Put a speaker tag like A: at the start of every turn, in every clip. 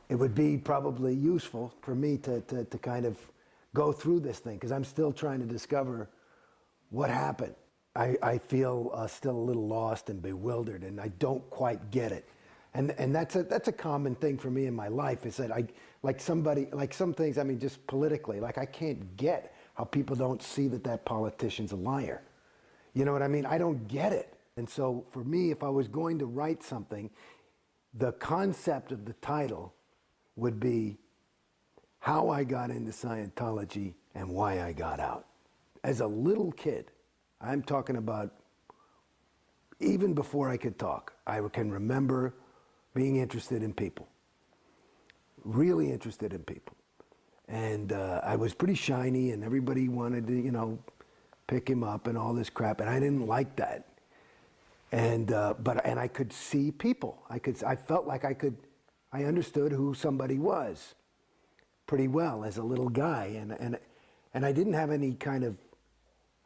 A: it would be probably useful for me to kind of go through this thing, because I'm still trying to discover what happened. I feel still a little lost and bewildered, and I don't quite get it. And that's a common thing for me in my life, is that like some things, I mean, just politically, like I can't get how people don't see that politician's a liar. You know what I mean? I don't get it. And so for me, if I was going to write something, the concept of the title would be how I got into Scientology and why I got out. As a little kid, I'm talking about even before I could talk, I can remember being interested in people, really interested in people. And I was pretty shiny, and everybody wanted to, you know, pick him up and all this crap, and I didn't like that. And and I could see people. I felt like I understood who somebody was pretty well as a little guy, and I didn't have any kind of,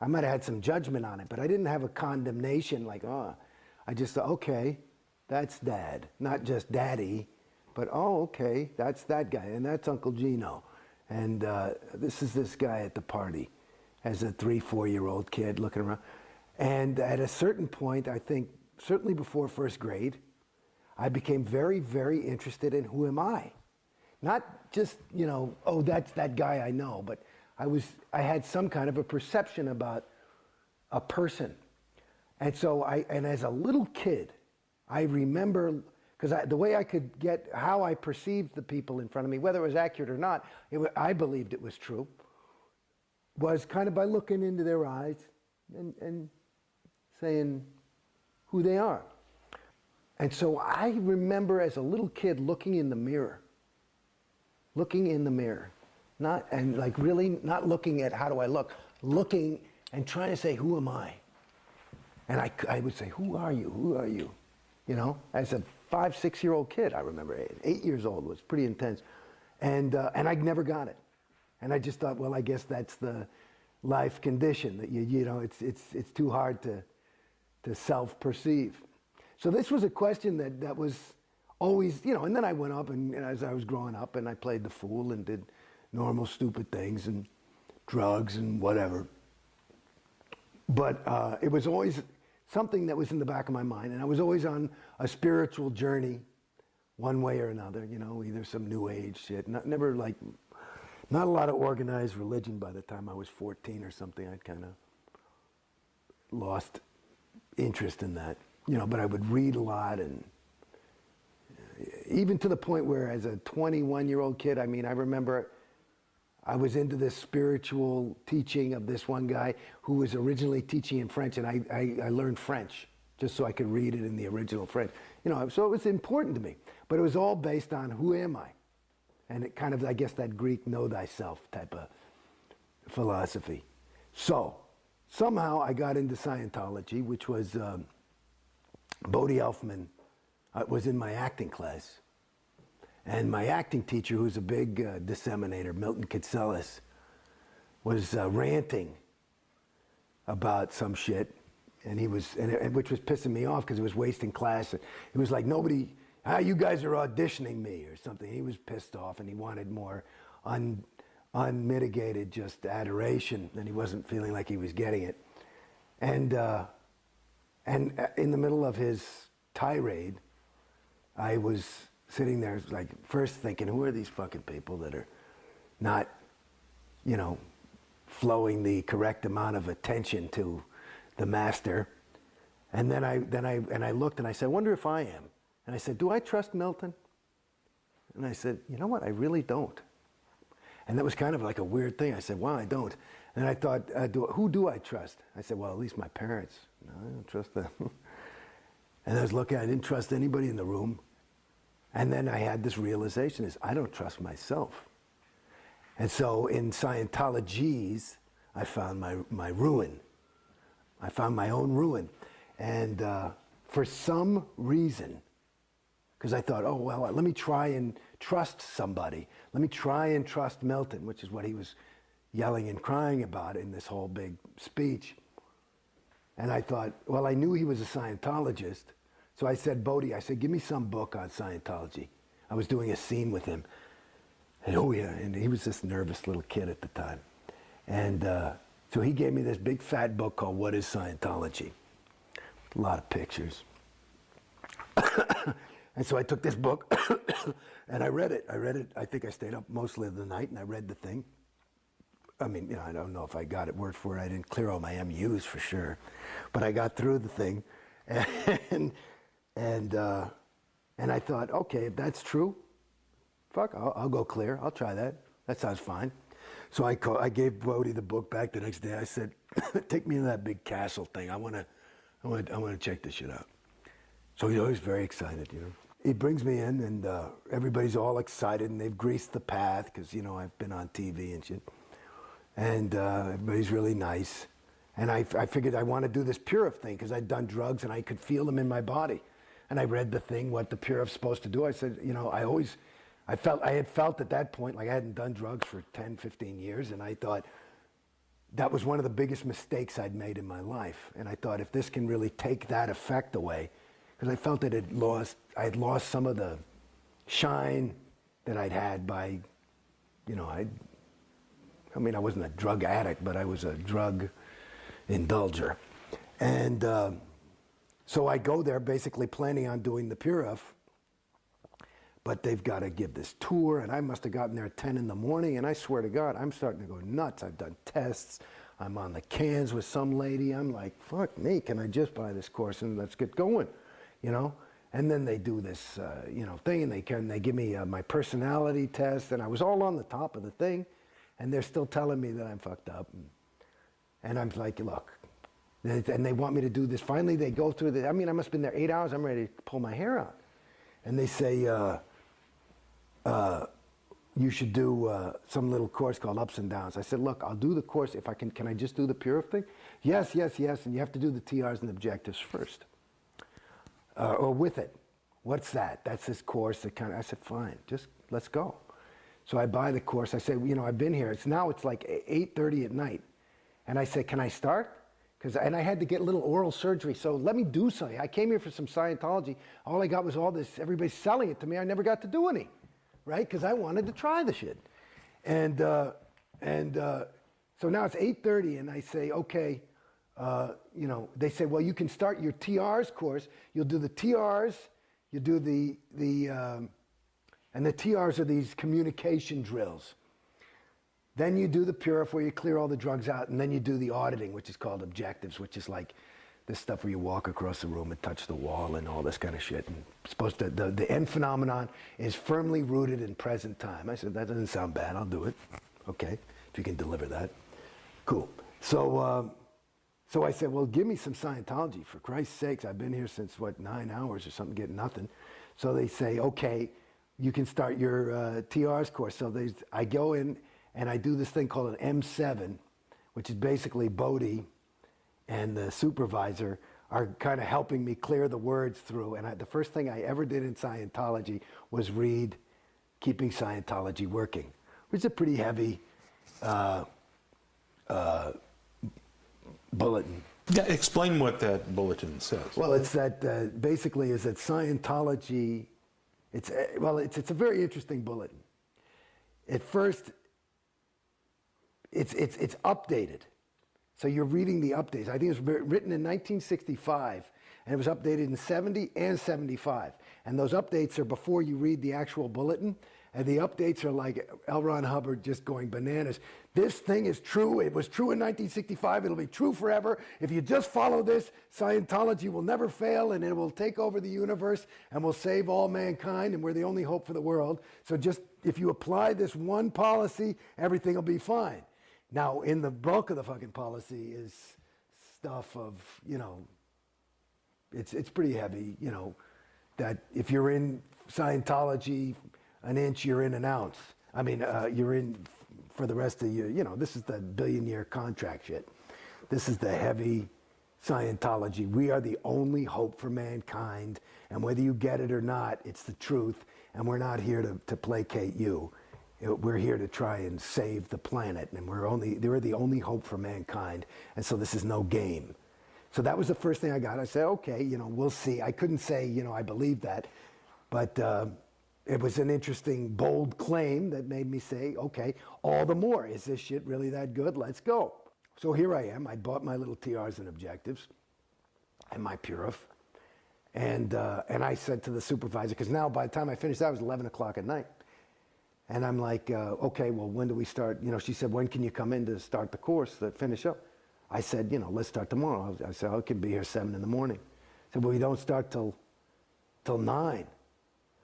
A: I might have had some judgment on it, but I didn't have a condemnation like, oh, I just thought, okay, that's Dad, not just Daddy, but oh, okay, that's that guy, and that's Uncle Gino, and this is this guy at the party, as a 3-4-year-old kid looking around. And at a certain point, I think, certainly before first grade, I became very, very interested in who am I? Not just, you know, oh, that's that guy I know, but I had some kind of a perception about a person. And so and as a little kid, I remember, because the way I could get how I perceived the people in front of me, whether it was accurate or not, I believed it was true, was kind of by looking into their eyes and saying who they are. And so I remember as a little kid looking in the mirror, really not looking at how do I look, looking and trying to say, who am I? And I would say, who are you? Who are you? You know, as a 5-6-year-old kid, I remember 8 years old, was pretty intense. And I never got it. And I just thought, well, I guess that's the life condition, that you know, it's too hard to self-perceive. So this was a question that was always, you know, and then I went up and as I was growing up, and I played the fool and did normal stupid things and drugs and whatever. But it was always something that was in the back of my mind, and I was always on a spiritual journey one way or another, you know, either some new age shit, never like, not a lot of organized religion. By the time I was 14 or something, I'd kind of lost interest in that, you know, but I would read a lot, and even to the point where as a 21-year-old kid, I mean, I remember I was into this spiritual teaching of this one guy who was originally teaching in French, and I learned French just so I could read it in the original French. You know, so it was important to me, but it was all based on who am I? And it kind of, I guess, that Greek know thyself type of philosophy. So somehow I got into Scientology, which was Bodhi Elfman was in my acting class. And my acting teacher, who's a big disseminator, Milton Kitselis, was ranting about some shit, and he was, which was pissing me off because it was wasting class. It was like, nobody, you guys are auditioning me or something. He was pissed off, and he wanted more unmitigated just adoration, and he wasn't feeling like he was getting it. And in the middle of his tirade, I was sitting there, like, first thinking, who are these fucking people that are not, you know, flowing the correct amount of attention to the master? And then I looked and I said, I wonder if I am. And I said, do I trust Milton? And I said, you know what, I really don't. And that was kind of like a weird thing. I said, well, I don't. And I thought, who do I trust? I said, well, at least my parents. No, I don't trust them. And I was looking, I didn't trust anybody in the room. And then I had this realization, is I don't trust myself. And so in Scientologies, I found my ruin. I found my own ruin. And for some reason, because I thought, oh, well, let me try and trust somebody. Let me try and trust Milton, which is what he was yelling and crying about in this whole big speech. And I thought, well, I knew he was a Scientologist. So I said, Bodhi, I said, give me some book on Scientology. I was doing a scene with him. And oh yeah, and he was this nervous little kid at the time. And so he gave me this big fat book called What is Scientology? A lot of pictures. And so I took this book and I read it. I think I stayed up mostly of the night and I read the thing. I mean, you know, I don't know if I got it word for word. I didn't clear all my MUs for sure. But I got through the thing. And I thought, okay, if that's true, fuck, I'll go clear. I'll try that. That sounds fine. So I gave Bodhi the book back the next day. I said, take me to that big castle thing. I want to check this shit out. So he's always very excited, you know. He brings me in, and everybody's all excited, and they've greased the path because, you know, I've been on TV and shit. And everybody's really nice. And I figured I want to do this Purif thing because I'd done drugs and I could feel them in my body. And I read the thing, what the Purif's supposed to do. I said, you know, I had felt at that point like I hadn't done drugs for 10, 15 years, and I thought that was one of the biggest mistakes I'd made in my life. And I thought if this can really take that effect away, because I felt that I had lost some of the shine that I'd had by, you know, I mean, I wasn't a drug addict, but I was a drug indulger. And so I go there basically planning on doing the Purif, but they've got to give this tour, and I must have gotten there at 10 in the morning, and I swear to God, I'm starting to go nuts. I've done tests. I'm on the cans with some lady. I'm like, fuck me, can I just buy this course and let's get going, you know? And then they do this, you know, thing, and they give me my personality test, and I was all on the top of the thing, and they're still telling me that I'm fucked up. And I'm like, look, and they want me to do this. Finally, they go through I mean, I must have been there 8 hours. I'm ready to pull my hair out. And they say, you should do some little course called Ups and Downs. I said, look, I'll do the course if I can I just do the Purif thing? Yes, yes, yes, and you have to do the TRs and objectives first. Or with it. What's that? That's this course that I said, fine, just let's go. So I buy the course. I say, you know, I've been here. It's like 8:30 at night. And I say, can I start? And I had to get a little oral surgery, so let me do something. I came here for some Scientology. All I got was all this, everybody's selling it to me. I never got to do any, right? Because I wanted to try the shit. And so now it's 8:30, and I say, okay, you know, they say, well, you can start your TRs course. You'll do the TRs, you do and the TRs are these communication drills. Then you do the Purif where you clear all the drugs out, and then you do the auditing, which is called objectives, which is like this stuff where you walk across the room and touch the wall and all this kind of shit. And supposed to, the end phenomenon is firmly rooted in present time. I said, that doesn't sound bad, I'll do it. Okay, if you can deliver that. Cool. So I said, well, give me some Scientology, for Christ's sakes. I've been here since, 9 hours or something, getting nothing. So they say, okay, you can start your TRs course. So I go in, and I do this thing called an M7, which is basically Bodhi and the supervisor are kind of helping me clear the words through. And the first thing I ever did in Scientology was read Keeping Scientology Working, which is a pretty heavy bulletin.
B: Yeah, explain what that bulletin says.
A: Well, it's that basically is that Scientology, it's a very interesting bulletin. At first, it's updated. So you're reading the updates. I think it was written in 1965, and it was updated in 70 and 75. And those updates are before you read the actual bulletin, and the updates are like L. Ron Hubbard just going bananas. This thing is true. It was true in 1965. It'll be true forever. If you just follow this, Scientology will never fail, and it will take over the universe and will save all mankind, and we're the only hope for the world. So just if you apply this one policy, everything will be fine. Now, in the bulk of the fucking policy is stuff of, you know, it's pretty heavy, you know, that if you're in Scientology an inch, you're in an ounce. I mean, you're in for the rest of your, you know, this is the billion-year contract shit. This is the heavy Scientology. We are the only hope for mankind, and whether you get it or not, it's the truth, and we're not here to placate you. We're here to try and save the planet, and we're the only hope for mankind, and so this is no game. So that was the first thing I got. I said, okay, you know, we'll see. I couldn't say, you know, I believe that, but it was an interesting, bold claim that made me say, okay, all the more. Is this shit really that good? Let's go. So here I am. I bought my little TRs and objectives and my Purif. And I said to the supervisor, because now by the time I finished, that was 11 o'clock at night. And I'm like, okay, well, when do we start? You know, she said, when can you come in to start the course, to finish up? I said, you know, let's start tomorrow. I said, I could be here 7 in the morning. I said, well, we don't start till 9.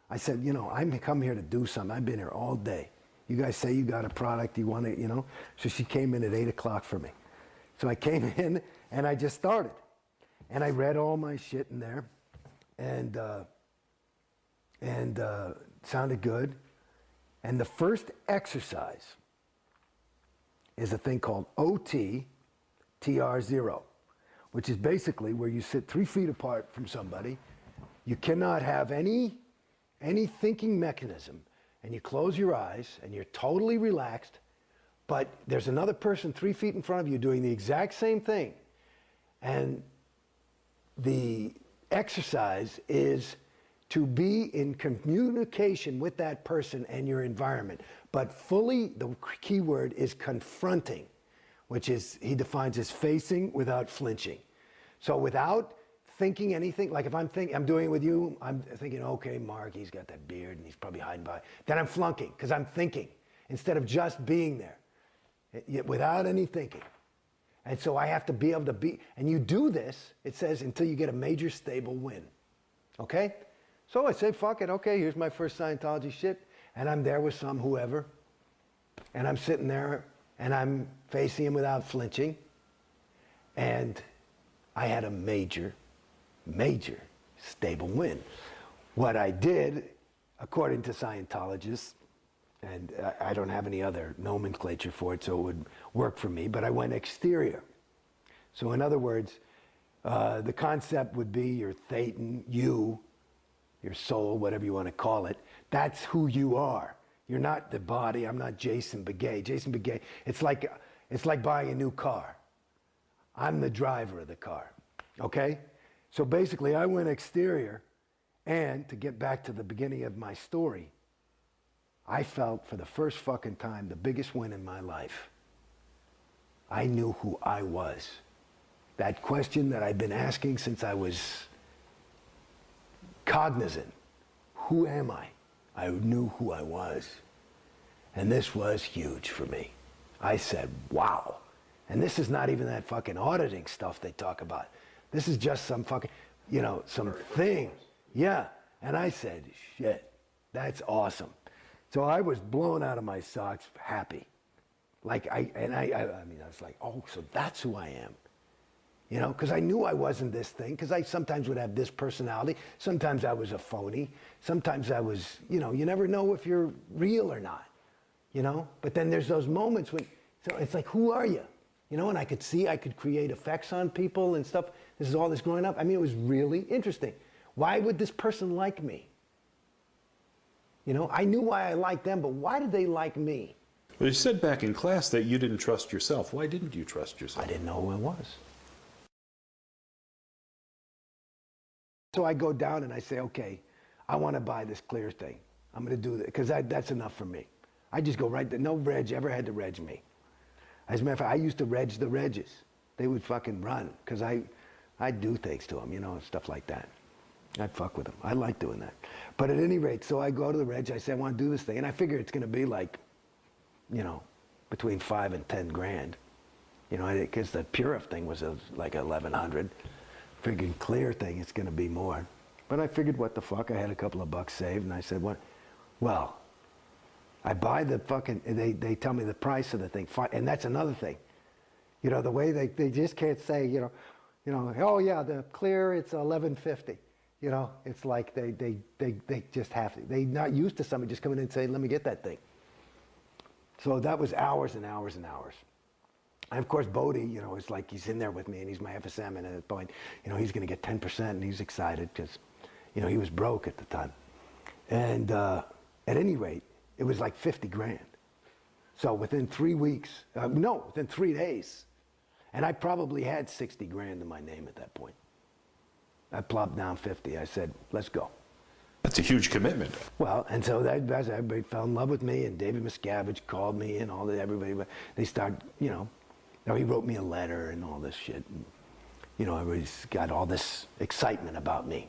A: I said, you know, I'm come here to do something. I've been here all day. You guys say you got a product, you want to, you know? So she came in at 8 o'clock for me. So I came in and I just started. And I read all my shit in there. And sounded good. And the first exercise is a thing called OT-TR0, which is basically where you sit 3 feet apart from somebody. You cannot have any thinking mechanism, and you close your eyes and you're totally relaxed, but there's another person 3 feet in front of you doing the exact same thing. And the exercise is to be in communication with that person and your environment. But fully, the key word is confronting, which is, he defines as facing without flinching. So without thinking anything, like if I'm doing it with you, I'm thinking, okay, Mark, he's got that beard and he's probably hiding by. Then I'm flunking, because I'm thinking, instead of just being there, without any thinking. And so I have to be able to be, and you do this, it says, until you get a major stable win. Okay? So I say, fuck it, okay, here's my first Scientology shit, and I'm there with some whoever, and I'm sitting there, and I'm facing him without flinching, and I had a major stable win. What I did, according to Scientologists, and I don't have any other nomenclature for it, so it would work for me, but I went exterior. So in other words, the concept would be your thetan, you, your soul, whatever you want to call it. That's who you are. You're not the body. I'm not Jason Beghe. Jason Beghe, it's like buying a new car. I'm the driver of the car, okay? So basically, I went exterior, and to get back to the beginning of my story, I felt for the first fucking time the biggest win in my life. I knew who I was. That question that I've been asking since I was cognizant. Who am I? I knew who I was. And this was huge for me. I said, wow. And this is not even that fucking auditing stuff they talk about. This is just some fucking, you know, some thing. Yeah. And I said, shit, that's awesome. So I was blown out of my socks, happy. Like, I was like, oh, so that's who I am. You know, because I knew I wasn't this thing, because I sometimes would have this personality. Sometimes I was a phony. Sometimes I was, you know, you never know if you're real or not, you know? But then there's those moments when, so it's like, who are you? You know, and I could see, I could create effects on people and stuff. This is all this growing up. I mean, it was really interesting. Why would this person like me? You know, I knew why I liked them, but why did they like me?
B: Well, you said back in class that you didn't trust yourself. Why didn't you trust yourself?
A: I didn't know who I was. So I go down and I say, okay, I want to buy this clear thing. I'm going to do that, because that's enough for me. I just go right there. No reg ever had to reg me. As a matter of fact, I used to reg the regs. They would fucking run, because I'd do things to them, you know, and stuff like that. I'd fuck with them. I like doing that. But at any rate, so I go to the reg, I say, I want to do this thing. And I figure it's going to be like, you know, between 5 and 10 grand. You know, because the Purif thing was like 1,100. Figured clear thing, it's going to be more. But I figured, what the fuck? I had a couple of bucks saved, and I said, what? Well, I buy the fucking, they tell me the price of the thing, and that's another thing. You know, the way they just can't say, you know, oh yeah, the clear, it's 1150. You know, it's like they just have to. They're not used to somebody just coming in and saying, let me get that thing. So that was hours and hours and hours. And of course, Beghe, you know, is like, he's in there with me, and he's my FSM, and at that point, you know, he's going to get 10%, and he's excited because, you know, he was broke at the time. And at any rate, it was like 50 grand. So within 3 weeks, within 3 days, and I probably had 60 grand in my name at that point. I plopped down 50. I said, let's go.
B: That's a huge commitment.
A: Well, and so everybody fell in love with me, and David Miscavige called me, and everybody, they started, he wrote me a letter and all this shit. And, everybody's got all this excitement about me.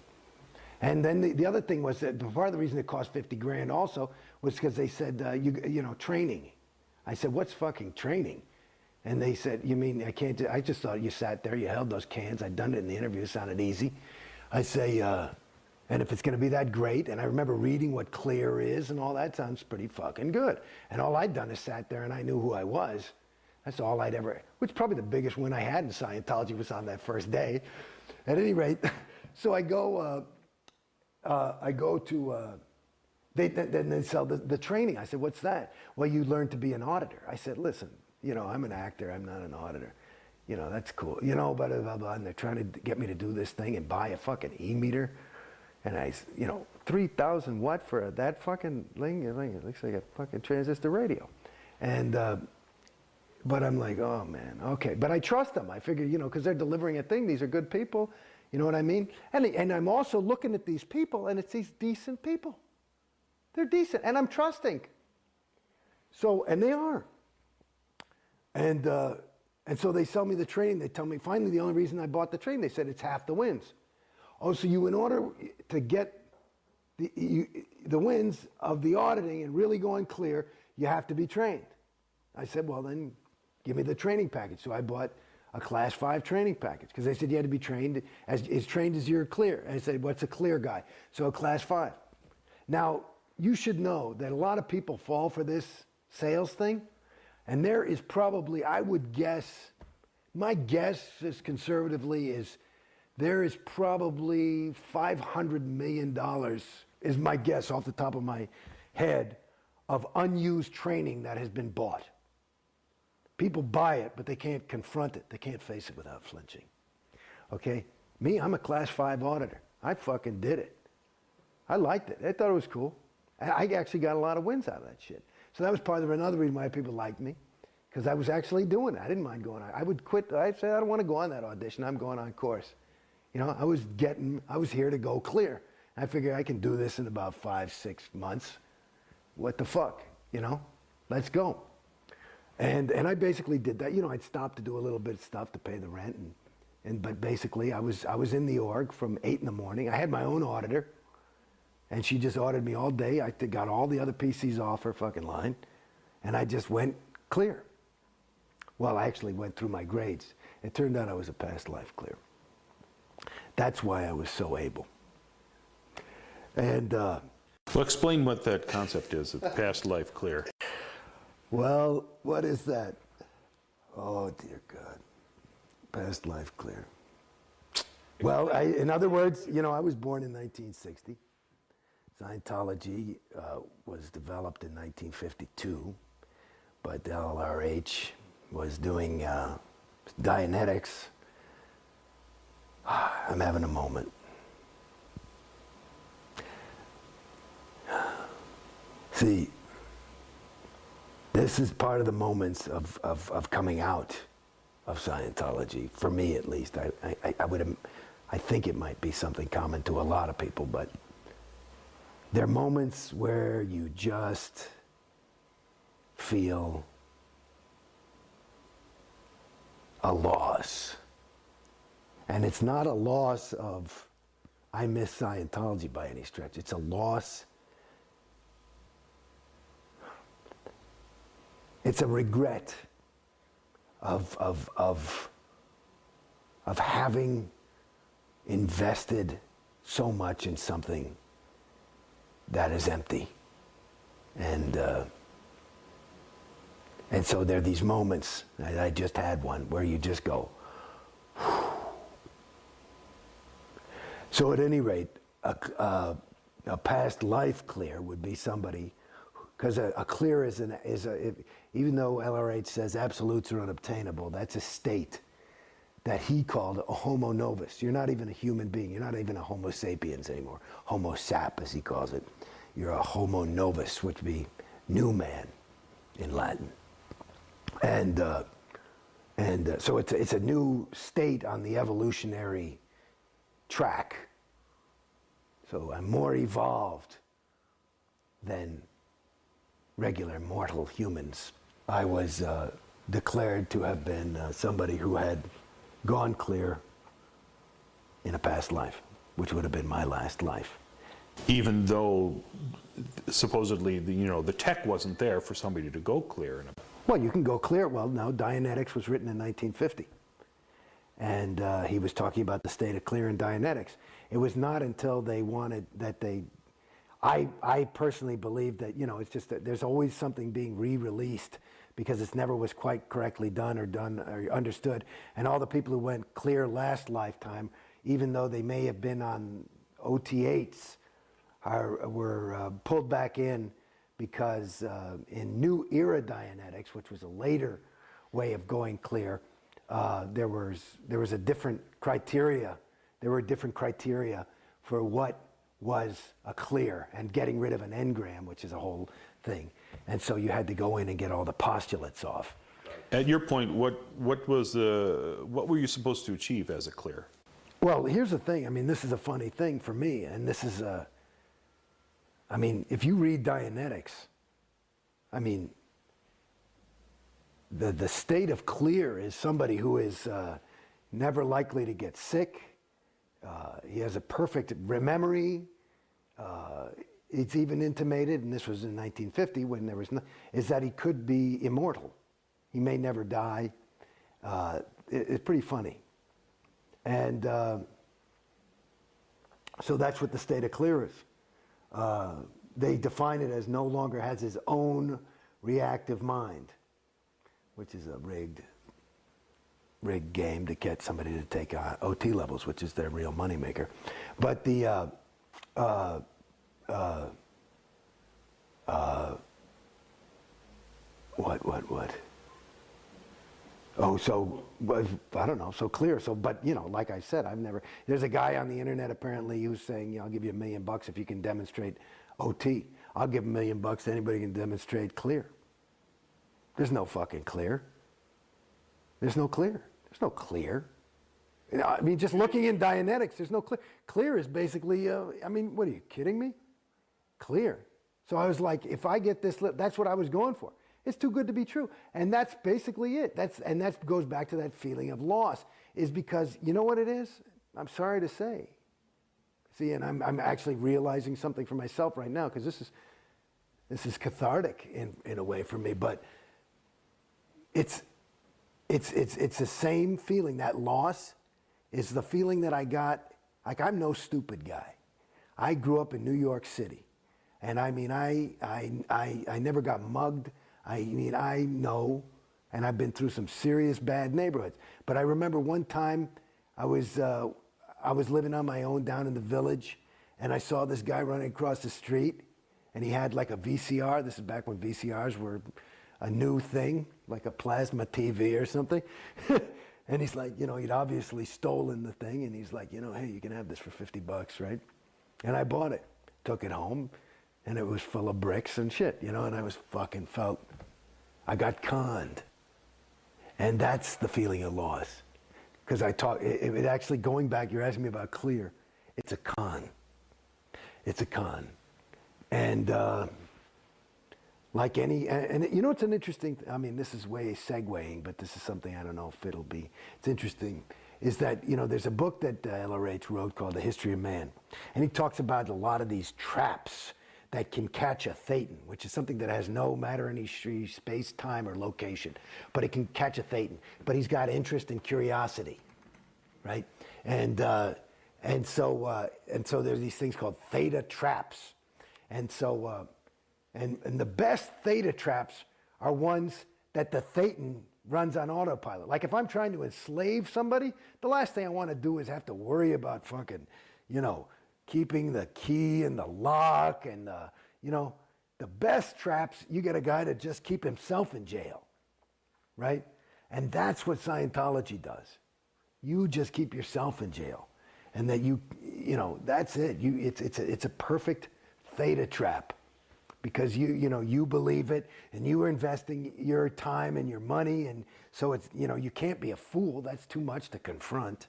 A: And then the other thing was that part of the reason it cost 50 grand also was because they said, training. I said, what's fucking training? And they said, you mean I can't do, I just thought you sat there, you held those cans. I'd done it in the interview, it sounded easy. I say, and if it's going to be that great, and I remember reading what clear is and all that, sounds pretty fucking good. And all I'd done is sat there and I knew who I was. That's all I'd ever, which probably the biggest win I had in Scientology was on that first day. At any rate, so I go to, they sell the training. I said, what's that? Well, you learn to be an auditor. I said, listen, I'm an actor, I'm not an auditor. That's cool. Blah, blah, blah. And they're trying to get me to do this thing and buy a fucking e-meter. And I, 3,000 watt for that fucking thing? It looks like a fucking transistor radio. And, but I'm like, oh man, okay. But I trust them. I figure, because they're delivering a thing. These are good people. You know what I mean? And I'm also looking at these people, and it's these decent people. They're decent, and I'm trusting. So, and they are. And so they sell me the training. They tell me, finally, the only reason I bought the training, they said it's half the wins. Oh, so in order to get the wins of the auditing and really going clear, you have to be trained. I said, well, then give me the training package. So I bought a class 5 training package because they said you had to be trained as trained as you're clear. And I said, what's a clear guy? So a class 5. Now, you should know that a lot of people fall for this sales thing. And there is probably, I would guess, my guess is conservatively is there is probably $500 million, is my guess off the top of my head, of unused training that has been bought. People buy it, but they can't confront it. They can't face it without flinching. Okay? Me, I'm a class 5 auditor. I fucking did it. I liked it. I thought it was cool. I actually got a lot of wins out of that shit. So that was part of another reason why people liked me, because I was actually doing it. I didn't mind going on. I would quit. I'd say, I don't want to go on that audition. I'm going on course. I was here to go clear. I figured I can do this in about 5-6 months. What the fuck, Let's go. And I basically did that. I'd stop to do a little bit of stuff to pay the rent, but basically I was in the org from 8 in the morning. I had my own auditor, and she just audited me all day. I got all the other PCs off her fucking line, and I just went clear. Well, I actually went through my grades. It turned out I was a past life clear. That's why I was so able. And
B: well, explain what that concept is of past life clear.
A: Well, what is that? Oh, dear God. Past life clear. Well, in other words, I was born in 1960. Scientology was developed in 1952, but the LRH was doing Dianetics. I'm having a moment. See, this is part of the moments of coming out of Scientology, for me at least. I think it might be something common to a lot of people, but there are moments where you just feel a loss. And it's not a loss of, I miss Scientology by any stretch. It's a loss. It's a regret of having invested so much in something that is empty. And so there are these moments, I just had one, where you just go, whew. So at any rate, a past life clear would be somebody, because a clear even though LRH says absolutes are unobtainable, that's a state that he called a homo novus. You're not even a human being. You're not even a homo sapiens anymore. Homo sap, as he calls it. You're a homo novus, which would be new man in Latin. And so it's a new state on the evolutionary track. So I'm more evolved than regular mortal humans. I was declared to have been somebody who had gone clear in a past life, which would have been my last life.
B: Even though supposedly the tech wasn't there for somebody to go clear.
A: Well, you can go clear. Well, no, Dianetics was written in 1950. And he was talking about the state of clear in Dianetics. It was not until they wanted that I personally believe that, it's just that there's always something being re-released because it never was quite correctly done or understood. And all the people who went clear last lifetime, even though they may have been on OT8s, were pulled back in because in New Era Dianetics, which was a later way of going clear, there was a different criteria. There were different criteria for what was a clear and getting rid of an engram, which is a whole thing. And so you had to go in and get all the postulates off.
B: At your point, what were you supposed to achieve as a clear?
A: Well, here's the thing. I mean, this is a funny thing for me, and this is if you read Dianetics, the state of clear is somebody who is never likely to get sick. He has a perfect memory. It's even intimated, and this was in 1950 when there was is that he could be immortal. He may never die. It's pretty funny. And so that's what the state of clear is. They define it as no longer has his own reactive mind, which is a rigged game to get somebody to take OT levels, which is their real moneymaker. But the what? Oh, so I don't know. So clear. So, but like I said, There's a guy on the internet apparently who's saying, I'll give you $1 million if you can demonstrate OT. I'll give $1 million to anybody who can demonstrate clear. There's no fucking clear. There's no clear. There's no clear. Just looking in Dianetics, there's no clear. Clear is basically, what are you kidding me? Clear. So I was like, if I get this, that's what I was going for. It's too good to be true. And that's basically it. That goes back to that feeling of loss, is because, you know what it is? I'm sorry to say. See, and I'm actually realizing something for myself right now, because this is cathartic in a way for me, but it's the same feeling. That loss is the feeling that I got. Like, I'm no stupid guy. I grew up in New York City, and I never got mugged. I know, and I've been through some serious bad neighborhoods. But I remember one time I was living on my own down in the village, and I saw this guy running across the street, and he had like a VCR. This is back when VCRs were a new thing, like a plasma TV or something. And he's like, he'd obviously stolen the thing, and he's like, hey, you can have this for $50, right? And I bought it, took it home, and it was full of bricks and shit, and I was I got conned. And that's the feeling of loss. Because it actually, going back, you're asking me about clear, it's a con. It's a con. And like any, and it's an interesting, this is way segueing, but this is something I don't know if it'll be, it's interesting, is that, there's a book that LRH wrote called The History of Man. And he talks about a lot of these traps that can catch a thetan, which is something that has no matter any space, time, or location, but it can catch a thetan. But he's got interest and curiosity, right? And so there's these things called theta traps, and so and the best theta traps are ones that the thetan runs on autopilot. Like if I'm trying to enslave somebody, the last thing I want to do is have to worry about fucking, keeping the key and the lock and the best traps, you get a guy to just keep himself in jail, right? And that's what Scientology does. You just keep yourself in jail. And that that's it. It's a perfect theta trap, because you believe it, and you are investing your time and your money, and so it's, you can't be a fool. That's too much to confront,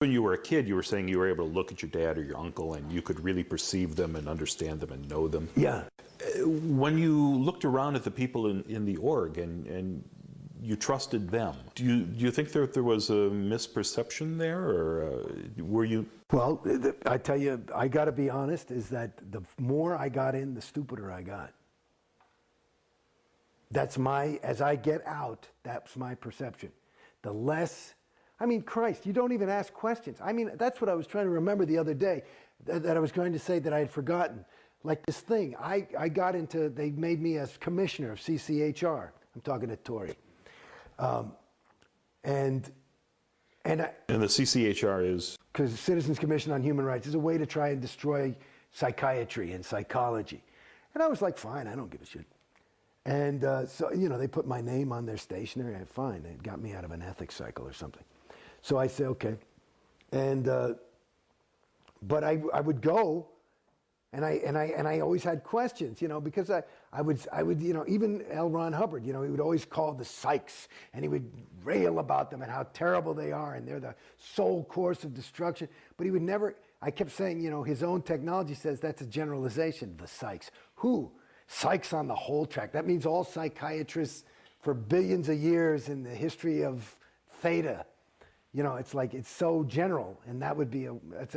B: When you were a kid, you were saying you were able to look at your dad or your uncle and you could really perceive them and understand them and know them.
A: Yeah.
B: When you looked around at the people in the org and you trusted them, do you think there was a misperception there, or were you?
A: Well, I tell you, I got to be honest, is that the more I got in, the stupider I got. That's as I get out, that's my perception. The less, I mean, Christ, you don't even ask questions. I mean, that's what I was trying to remember the other day, that I was going to say that I had forgotten. Like this thing, I got into, they made me as commissioner of CCHR. I'm talking to Tory. And the
B: CCHR is?
A: Because Citizens Commission on Human Rights is a way to try and destroy psychiatry and psychology. And I was like, fine, I don't give a shit. And so, you know, they put my name on their stationery. Fine, it got me out of an ethics cycle or something. So I said, okay. And, but I would go, and I always had questions, you know, because I would, you know, even L. Ron Hubbard, you know, he would always call the psychs, and he would rail about them and how terrible they are, and they're the sole course of destruction. But he would never, I kept saying, you know, his own technology says that's a generalization, the psychs. Who? Psychs on the whole track. That means all psychiatrists for billions of years in the history of theta. You know, it's like, it's so general, and that would be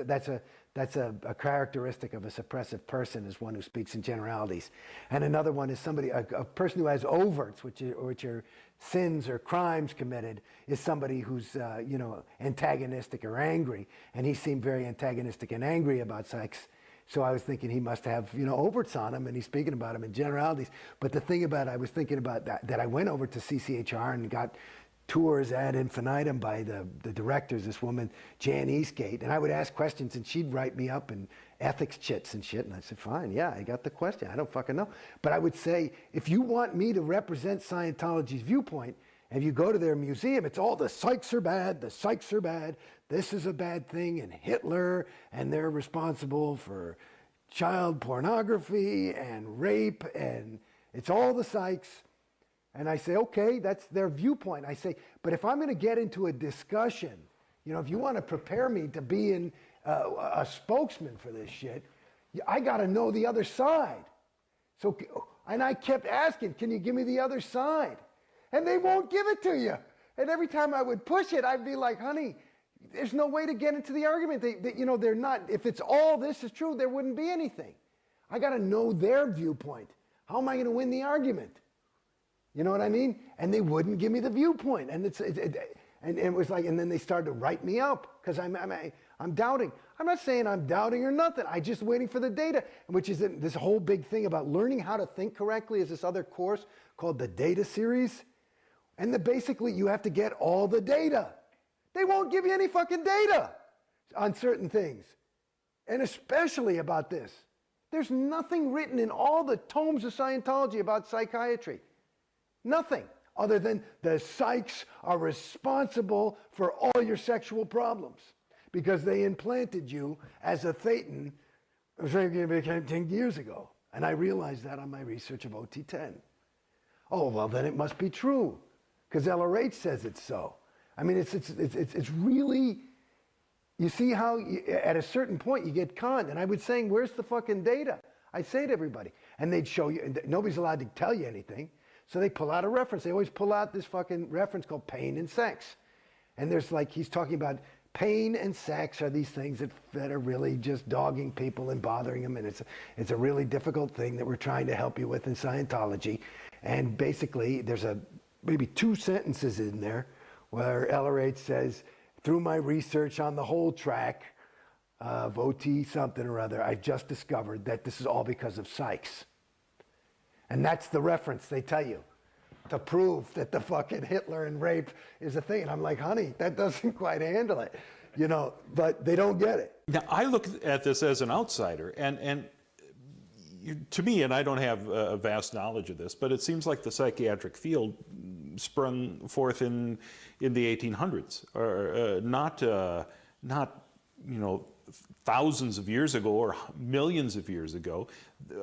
A: that's a characteristic of a suppressive person, is one who speaks in generalities. And another one is somebody, a person who has overts, which are sins or crimes committed, is somebody who's, you know, antagonistic or angry. And he seemed very antagonistic and angry about psychs. So I was thinking he must have, you know, overts on him, and he's speaking about them in generalities. But the thing about it, I was thinking about that I went over to CCHR and got tours ad infinitum by the directors, this woman, Jan Eastgate, and I would ask questions and she'd write me up in ethics chits and shit, and I said, fine, yeah, I got the question, I don't fucking know. But I would say, if you want me to represent Scientology's viewpoint, and you go to their museum, it's all the psychs are bad, the psychs are bad, this is a bad thing, and Hitler, and they're responsible for child pornography and rape, and it's all the psychs. And I say, okay, that's their viewpoint. I say, but if I'm going to get into a discussion, you know, if you want to prepare me to be a spokesman for this shit, I got to know the other side. So, and I kept asking, can you give me the other side? And they won't give it to you. And every time I would push it, I'd be like, honey, there's no way to get into the argument. You know, they're not, if it's all this is true, there wouldn't be anything. I got to know their viewpoint. How am I going to win the argument? You know what I mean? And they wouldn't give me the viewpoint. And it was like, and then they started to write me up because I'm doubting. I'm not saying I'm doubting or nothing. I'm just waiting for the data, which is this whole big thing about learning how to think correctly is this other course called the Data Series. And basically you have to get all the data. They won't give you any fucking data on certain things. And especially about this. There's nothing written in all the tomes of Scientology about psychiatry. Nothing other than the psychs are responsible for all your sexual problems because they implanted you as a thetan 10 years ago. And I realized that on my research of OT10. Oh, well, then it must be true because LRH says it's so. I mean, it's really, you see how at a certain point you get conned. And I was saying, where's the fucking data? I'd say to everybody. And they'd show you, and nobody's allowed to tell you anything. So they pull out a reference. They always pull out this fucking reference called pain and sex. And there's like, he's talking about pain and sex are these things that are really just dogging people and bothering them. And it's a really difficult thing that we're trying to help you with in Scientology. And basically, there's maybe 2 sentences in there where LRH says, through my research on the whole track of OT something or other, I've just discovered that this is all because of psychs. And that's the reference they tell you to prove that the fucking Hitler and rape is a thing. And I'm like, honey, that doesn't quite handle it, you know, but they don't get it.
B: Now, I look at this as an outsider, and to me, and I don't have a vast knowledge of this, but it seems like the psychiatric field sprung forth in the 1800s, or not, you know, thousands of years ago or millions of years ago.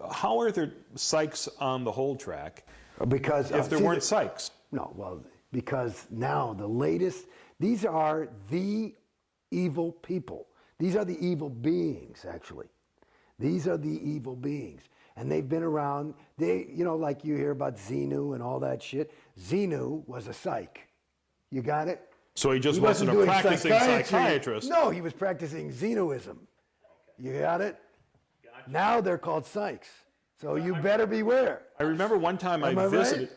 B: How are there psychs on the whole track
A: because
B: if there weren't psychs?
A: No, well, because now the latest, these are the evil people. These are the evil beings, actually. These are the evil beings. And they've been around. They, you know, like you hear about Xenu and all that shit. Xenu was a psych. You got it?
B: So he just
A: He
B: wasn't a
A: doing
B: practicing
A: psychiatry.
B: psychiatrist.
A: No, he was practicing Xenuism. You got it? Gotcha. Now they're called psychs. So you better beware.
B: I remember one time I visited.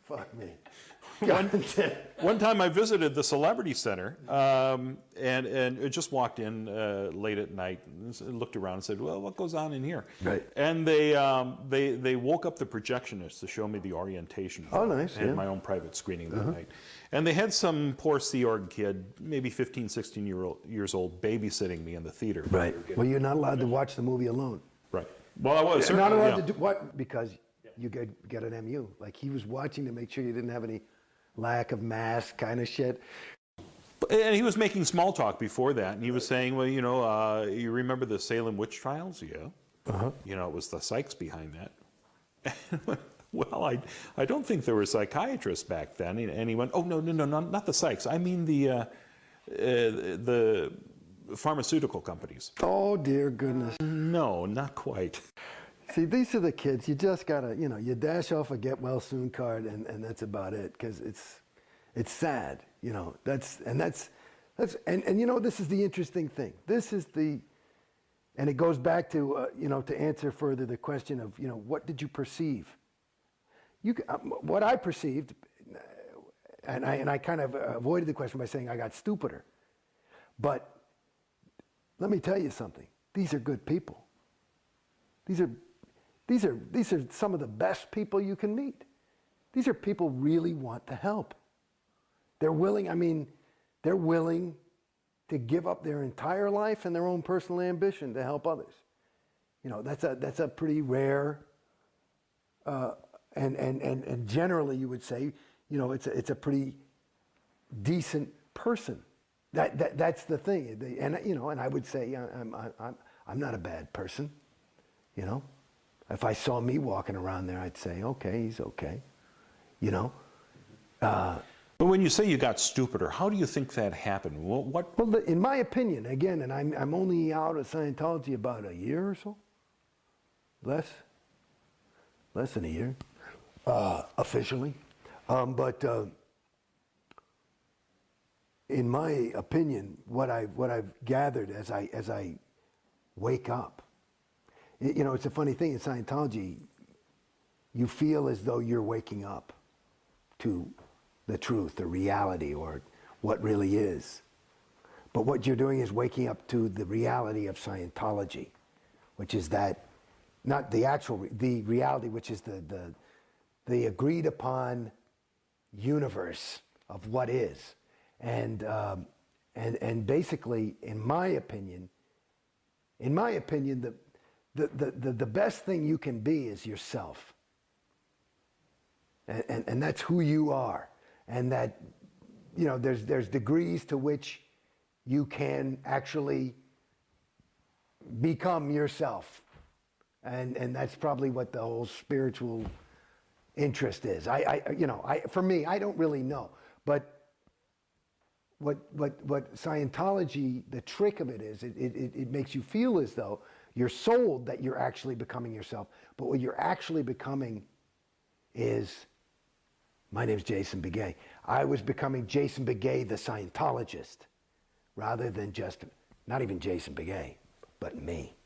A: Right? Fuck me.
B: One time I visited the Celebrity Center and it just walked in late at night and looked around and said, well, what goes on in here?
A: Right.
B: And they woke up the projectionist to show me the orientation.
A: Oh, nice.
B: I had my own private screening that night. And they had some poor Sea Org kid, maybe 15, 16 years old, babysitting me in the theater.
A: Right. Well, you're not allowed to watch the movie alone.
B: Right. Well, I was.
A: You're not allowed to do what? Because you get an MU. Like he was watching to make sure you didn't have any lack of mask kind of shit.
B: And he was making small talk before that, and he was saying, well, you know, you remember the Salem witch trials? Yeah. You know, it was the psychs behind that. Well, I don't think there were psychiatrists back then. And he went, oh, no, not the psychs. I mean the pharmaceutical companies.
A: Oh, dear goodness.
B: No, not quite.
A: See, these are the kids. You just gotta, you know, you dash off a get well soon card, and that's about it. Because it's sad, you know. And you know, this is the interesting thing. This is the, and it goes back to you know, to answer further the question of, you know, what did you perceive? What I perceived, and I kind of avoided the question by saying I got stupider. But let me tell you something. These are good people. These are some of the best people you can meet. These are people who really want to help. They're willing, I mean, they're willing to give up their entire life and their own personal ambition to help others. You know, that's a pretty rare, and generally you would say, you know, it's a pretty decent person. That's the thing. And you know, and I would say I'm not a bad person, you know. If I saw me walking around there, I'd say, okay, he's okay, you know.
B: But when you say you got stupider, how do you think that happened? Well,
A: in my opinion, again, and I'm only out of Scientology about a year or so, less than a year, officially. But in my opinion, what I've gathered as I wake up. You know, it's a funny thing in Scientology, you feel as though you're waking up to the truth, the reality, or what really is. But what you're doing is waking up to the reality of Scientology, which is that, not the actual, the reality, which is the agreed upon universe of what is. And basically, in my opinion, the best thing you can be is yourself. And that's who you are. And that, you know, there's degrees to which you can actually become yourself. And that's probably what the whole spiritual interest is. For me, I don't really know. But what Scientology, the trick of it is, it makes you feel as though you're sold that you're actually becoming yourself. But what you're actually becoming is, my name's Jason Beghe. I was becoming Jason Beghe, the Scientologist, rather than just, not even Jason Beghe, but me.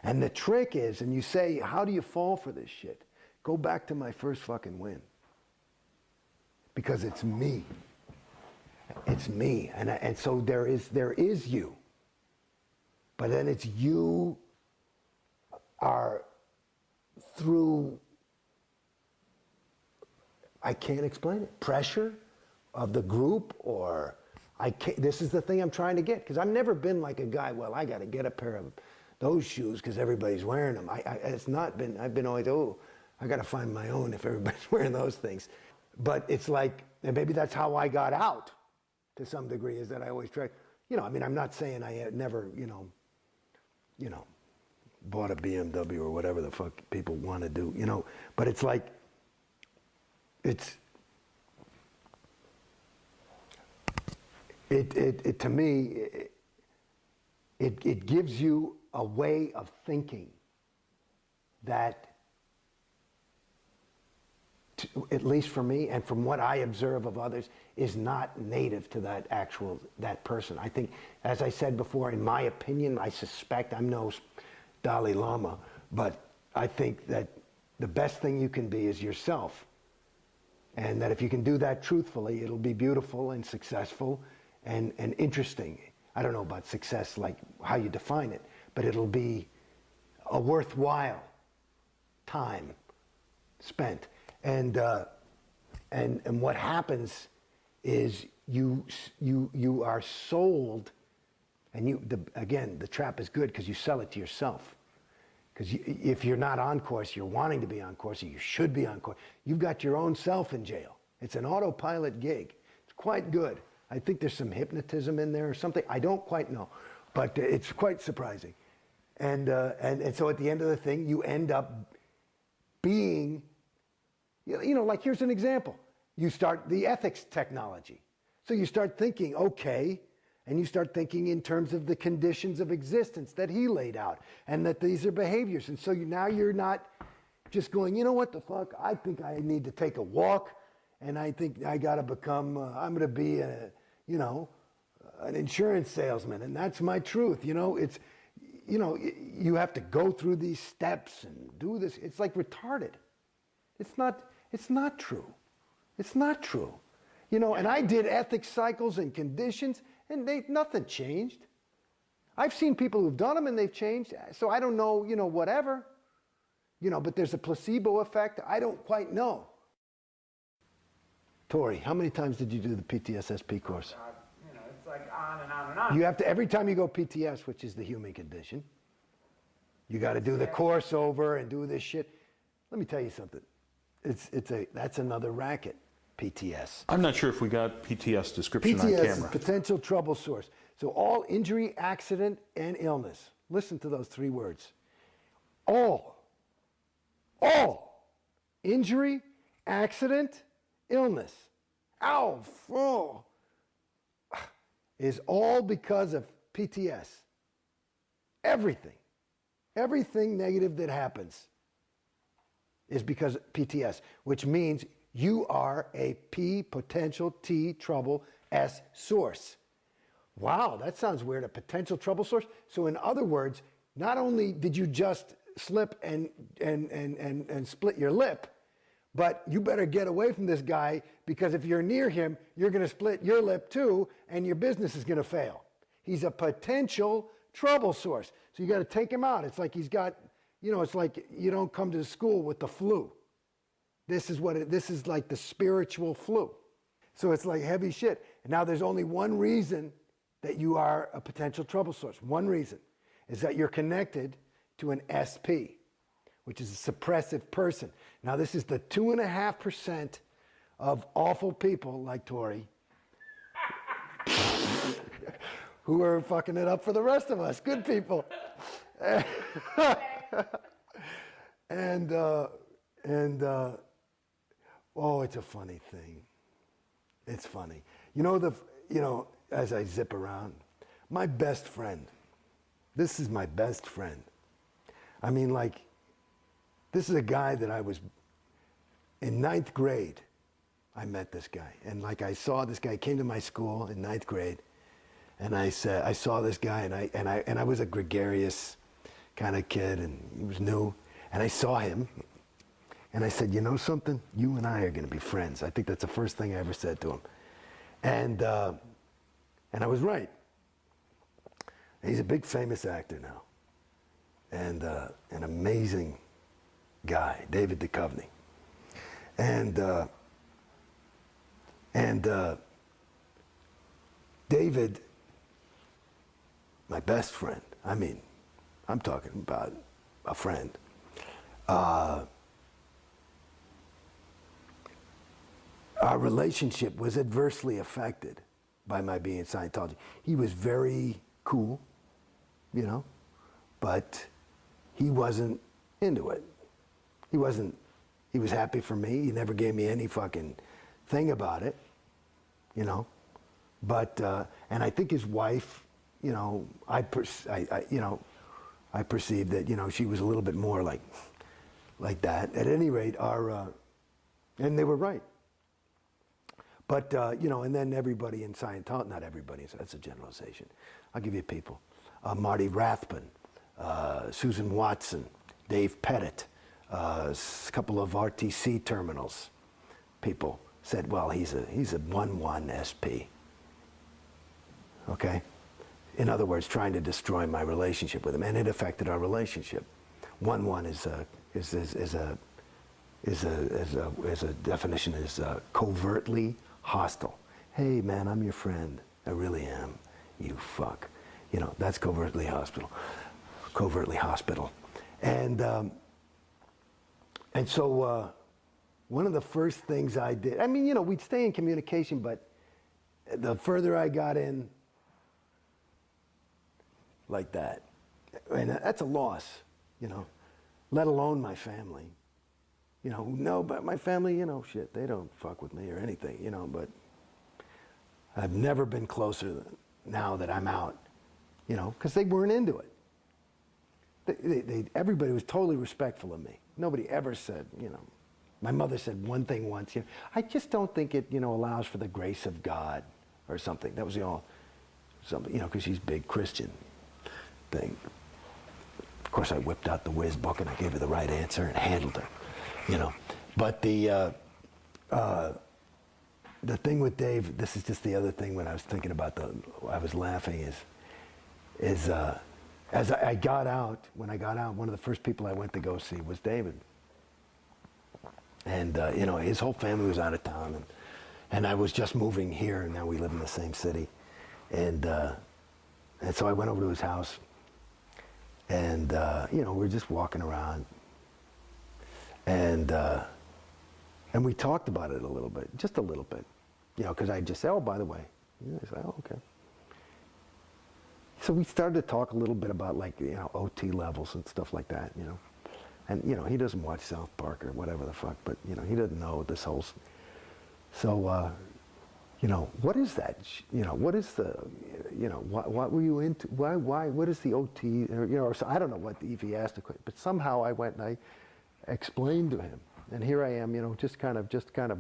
A: And the trick is, and you say, how do you fall for this shit? Go back to my first fucking win. Because it's me. It's me. And so there is you. But then it's you are through, I can't explain it, pressure of the group, or this is the thing I'm trying to get. Because I've never been like a guy, well, I got to get a pair of those shoes because everybody's wearing them. It's not been, I've been always, I got to find my own if everybody's wearing those things. But it's like, and maybe that's how I got out to some degree, is that I always try, you know, I mean, I'm not saying I had never, you know, bought a BMW or whatever the fuck people want to do, you know, but it's like, it to me, it gives you a way of thinking that, at least for me and from what I observe of others, is not native to that person. I think, as I said before, in my opinion, I suspect, I'm no Dalai Lama, but I think that the best thing you can be is yourself. And that if you can do that truthfully, it'll be beautiful and successful and interesting. I don't know about success, like how you define it, but it'll be a worthwhile time spent. And what happens is you are sold, and again, the trap is good because you sell it to yourself. Because if you're not on course, you're wanting to be on course, or you should be on course. You've got your own self in jail. It's an autopilot gig. It's quite good. I think there's some hypnotism in there or something. I don't quite know, but it's quite surprising. And so at the end of the thing, you end up being, like here's an example. You start the ethics technology. So you start thinking, okay, and you start thinking in terms of the conditions of existence that he laid out, and that these are behaviors. And so now you're not just going, you know what the fuck, I think I need to take a walk, and I think I got to become, I'm going to be an insurance salesman, and that's my truth. It's, you have to go through these steps and do this. It's like retarded. It's not true. It's not true. And I did ethics cycles and conditions, and nothing changed. I've seen people who've done them and they've changed. So I don't know, whatever. But there's a placebo effect. I don't quite know. Tori, how many times did you do the PTSSP course?
C: It's like on and on and on.
A: You have to, every time you go PTS, which is the human condition, you got to do the course over and do this shit. Let me tell you something. That's another racket. PTS.
B: I'm not sure if we got PTS description on
A: PTS
B: camera.
A: is potential trouble source. So all injury, accident, and illness. Listen to those three words. All injury, accident, illness. Ow, is all because of PTS. Everything negative that happens is because of PTS, which means you are a P potential T trouble S source. Wow, that sounds weird, a potential trouble source. So in other words, not only did you just slip and split your lip, but you better get away from this guy, because if you're near him, you're going to split your lip too, and your business is going to fail. He's a potential trouble source. So you got to take him out. It's like he's got, it's like you don't come to school with the flu. This is like the spiritual flu. So it's like heavy shit. And now there's only one reason that you are a potential trouble source. One reason is that you're connected to an SP, which is a suppressive person. Now this is the 2.5% of awful people like Tori who are fucking it up for the rest of us, good people. Oh, it's a funny thing. It's funny. As I zip around, my best friend, this is my best friend. I mean, this is a guy that I was, in 9th grade, I met this guy. And I saw this guy, came to my school in 9th grade, and I saw this guy, and I was a gregarious kind of kid, and he was new. And I saw him, and I said, you know something? You and I are going to be friends. I think that's the first thing I ever said to him. And I was right. He's a big famous actor now. And an amazing guy, David Duchovny. And David, my best friend, I mean, I'm talking about a friend, our relationship was adversely affected by my being in Scientology. He was very cool, but he wasn't into it. He was happy for me. He never gave me any fucking thing about it, But, and I think his wife you know, I perceived that, you know, she was a little bit more like that. At any rate, and they were right. But, you know, and then everybody in Scientology, not everybody, that's a generalization. I'll give you people. Marty Rathbun, Susan Watson, Dave Pettit, a couple of RTC terminals people said, well, he's a 1-1 SP. Okay? In other words, trying to destroy my relationship with him, and it affected our relationship. 1-1 is a definition is covertly hostile. Hey man, I'm your friend. I really am. You fuck. You know, that's covertly hospital. Covertly hospital. And so one of the first things I did, I mean, you know, we'd stay in communication, but the further I got in, like that, and that's a loss, you know, let alone my family. You know, who know about my family, you know, shit, they don't fuck with me or anything, you know, but I've never been closer than now that I'm out, you know, because they weren't into it. Everybody was totally respectful of me. Nobody ever said, you know, my mother said one thing once, you know, I just don't think it, you know, allows for the grace of God or something. That was the all, something, you know, because she's a big Christian thing. Of course, I whipped out the whiz book and I gave her the right answer and handled her. You know, but the thing with Dave, this is just the other thing when I was thinking about I was laughing is as I got out, when I got out, one of the first people I went to go see was David. And, you know, his whole family was out of town and I was just moving here and now we live in the same city. And so I went over to his house and, you know, we're just walking around. And we talked about it a little bit, just a little bit, you know, because I just said, oh, by the way. You know, I said, oh, okay. So we started to talk a little bit about, like, you know, OT levels and stuff like that, you know. And, you know, he doesn't watch South Park or whatever the fuck, but, you know, he doesn't know this whole... So, you know, what is that? You know, what is the, you know, what were you into? Why, what is the OT? Or, you know, or so, I don't know what, if he asked the question, but somehow I went and I explained to him. And here I am, you know, just kind of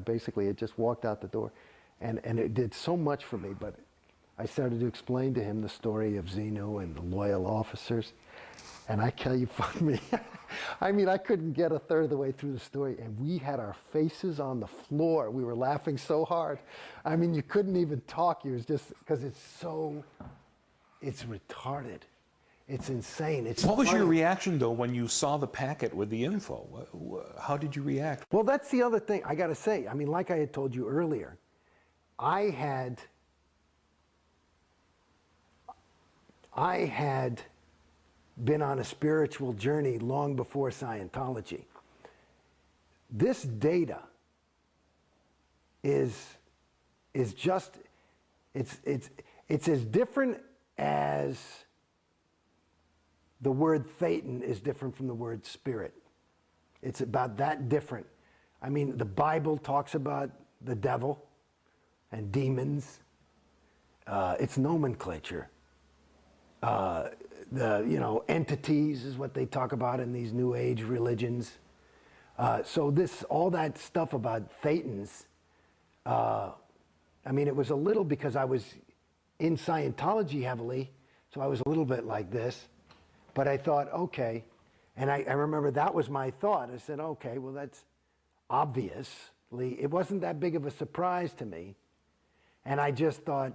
A: basically, it just walked out the door. And it did so much for me, but I started to explain to him the story of Xenu and the loyal officers. And I tell you, fuck me. I mean, I couldn't get a third of the way through the story, and we had our faces on the floor. We were laughing so hard. I mean, you couldn't even talk. It was just, because it's retarded. It's insane. It's
B: what was
A: funny.
B: your reaction, though, when you saw the packet with the info? How did you react?
A: Well, that's the other thing. I got to say, I mean, like I had told you earlier, I had been on a spiritual journey long before Scientology. This data is just, it's as different as the word Thetan is different from the word spirit. It's about that different. I mean, the Bible talks about the devil and demons. It's nomenclature. The, you know, entities is what they talk about in these New Age religions. So all that stuff about Thetans, I mean, it was a little because I was in Scientology heavily, so I was a little bit like this. But I thought, okay, and I remember that was my thought. I said, okay, well, that's obviously, it wasn't that big of a surprise to me. And I just thought,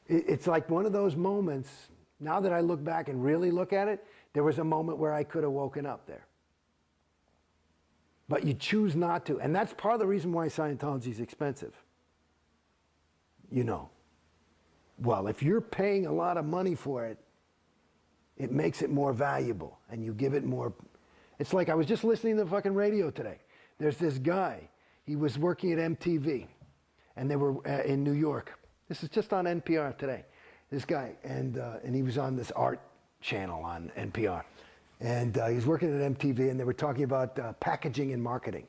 A: it's like one of those moments, now that I look back and really look at it, there was a moment where I could have woken up there. But you choose not to. And that's part of the reason why Scientology is expensive. You know. Well, if you're paying a lot of money for it, it makes it more valuable. And you give it more... It's like I was just listening to the fucking radio today. There's this guy. He was working at MTV. And they were in New York. This is just on NPR today. This guy, and he was on this art channel on NPR. And he was working at MTV, and they were talking about packaging and marketing.